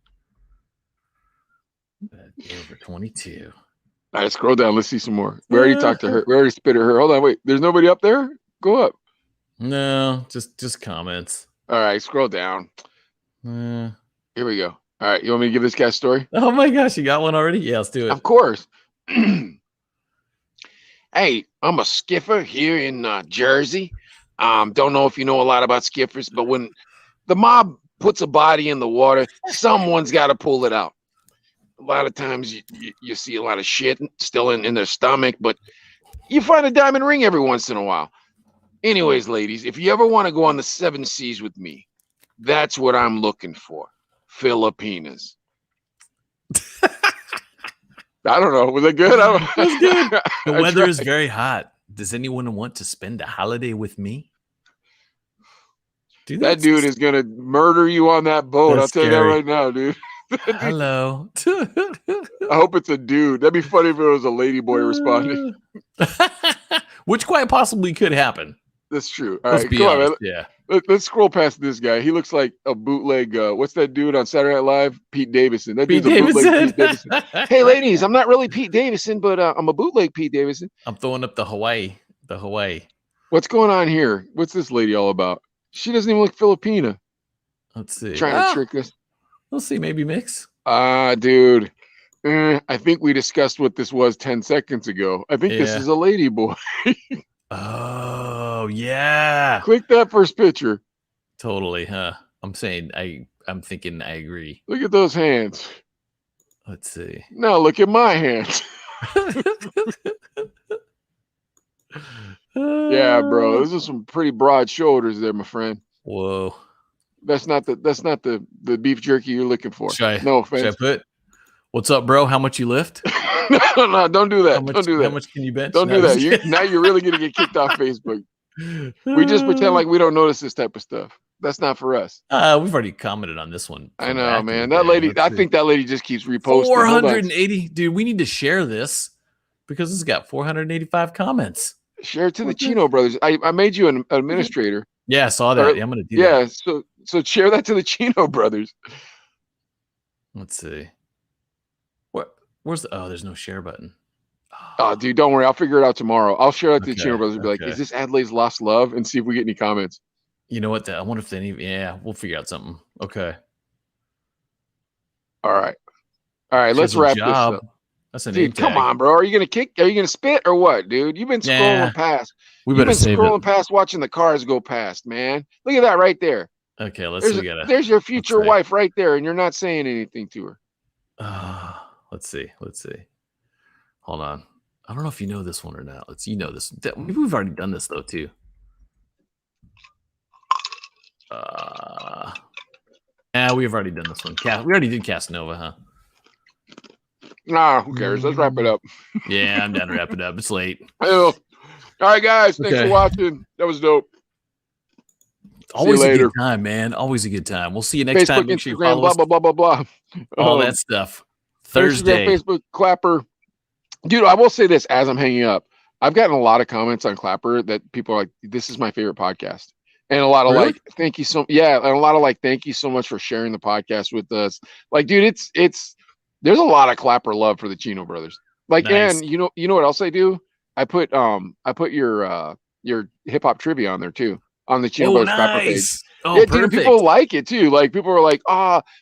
Over 22. All right, scroll down. Let's see some more. We already talked to her. We already spit at her. Hold on, wait. There's nobody up there? Go up. No, just comments. All right, scroll down. Here we go. All right, you want me to give this guy a story? Oh my gosh, you got one already? Yeah, let's do it. Of course. Hey, I'm a skipper here in Jersey. Don't know if you know a lot about skippers, but when the mob puts a body in the water, someone's got to pull it out. A lot of times you see a lot of shit still in their stomach, but you find a diamond ring every once in a while. Anyways, ladies, if you ever want to go on the 7 seas with me, that's what I'm looking for. Filipinas. I don't know. Was that good? That's good. The weather is very hot. Does anyone want to spend a holiday with me? Dude, that dude is going to murder you on that boat. I'll tell you that right now, dude. Hello. I hope it's a dude. That'd be funny if it was a lady boy responding. Which quite possibly could happen. That's true. All right, come on, man. Yeah. Let's scroll past this guy. He looks like a bootleg. What's that dude on Saturday Night Live? Pete Davidson. That dude's a bootleg Pete Davidson. Hey, ladies, I'm not really Pete Davidson, but I'm a bootleg Pete Davidson. I'm throwing up the Hawaii. What's going on here? What's this lady all about? She doesn't even look Filipina. Let's see. Trying to trick us. We'll see. Maybe mix. Dude. I think we discussed what this was 10 seconds ago. I think this is a lady boy. Oh, yeah. Click that first picture. Totally, huh? I'm thinking I agree. Look at those hands. Let's see. Now look at my hands. Yeah, bro. Those are some pretty broad shoulders there, my friend. Whoa. That's not the beef jerky you're looking for. No offense. Should I put, what's up, bro? How much you lift? No, don't do that. Don't do that. How much can you bench? Don't No, do just that. kidding. Now you're really gonna get kicked off Facebook. We just pretend like we don't notice this type of stuff. That's not for us. We've already commented on this one. I from know, back in man. the That day. lady. Let's I see. think that lady just keeps reposting. Hold on. 480. Dude, we need to share this because it's got 485 comments. Share it to the Chino brothers. I made you an administrator. Yeah, I saw that. Yeah, I'm gonna do Yeah. that. So share that to the Chino brothers. Let's see. Where's the? Oh, there's no share button. Oh, dude, don't worry. I'll figure it out tomorrow. I'll share that to the Okay, Chino brothers and be like, okay. "Is this Adlai's lost love?" And see if we get any comments. You know what? I wonder if they need. Yeah, we'll figure out something. Okay. All right. Let's She has a wrap job. this up. That's a name Dude, come tag. on, bro. Are you gonna spit or what, dude? You've been scrolling Yeah, past. We You've better been save scrolling it. past, watching the cars go past, man. Look at that right there. Okay, let's see. There's your future see. wife right there, and you're not saying anything to her. Let's see. Hold on. I don't know if you know this one or not. You know this. Maybe we've already done this though too. We've already done this one. We already did Casanova, huh? Nah, who cares? Let's wrap it up. Yeah, I'm down to wrap it up. It's late. All right, guys. Thanks Okay. for watching. That was dope. Always a later. good time, man. Always a good time. We'll see you next Facebook, time. Make sure you Instagram, follow blah us. blah blah blah blah. All that stuff. Thursday. Instagram, Facebook, Clapper. Dude, I will say this as I'm hanging up. I've gotten a lot of comments on Clapper that people are like, "This is my favorite podcast," and a lot of Really? like, "Thank you so." Yeah, and a lot of like, "Thank you so much for sharing the podcast with us." Like, dude, it's there's a lot of Clapper love for the Chino brothers. Like, Nice. and you know what else I do? I put your hip hop trivia on there too on the Chino Oh, brothers Clapper page. nice. Oh, Yeah, perfect. dude, people like it too. Like people were like,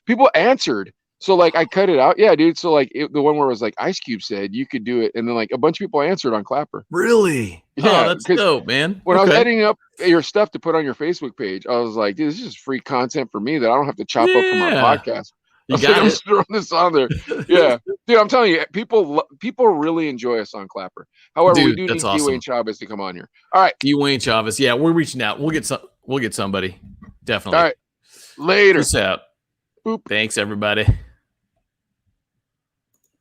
people answered. So like I cut it out. Yeah, dude. So like the one where it was like Ice Cube said you could do it, and then like a bunch of people answered on Clapper. Really? Yeah, Oh, that's 'cause dope, man. When I was Okay. editing up your stuff to put on your Facebook page, I was like, dude, this is free content for me that I don't have to chop up from our Yeah. podcast. You I was like, got I'm it. just throwing this on there. Yeah, dude, I'm telling you, people really enjoy us on Clapper. However, we Dude, do that's need awesome. Dwayne Chavez to come on here. All right, Dwayne Chavez. Yeah, we're reaching out. We'll get somebody. Definitely. all right, later. Peace out. Boop. Thanks, everybody.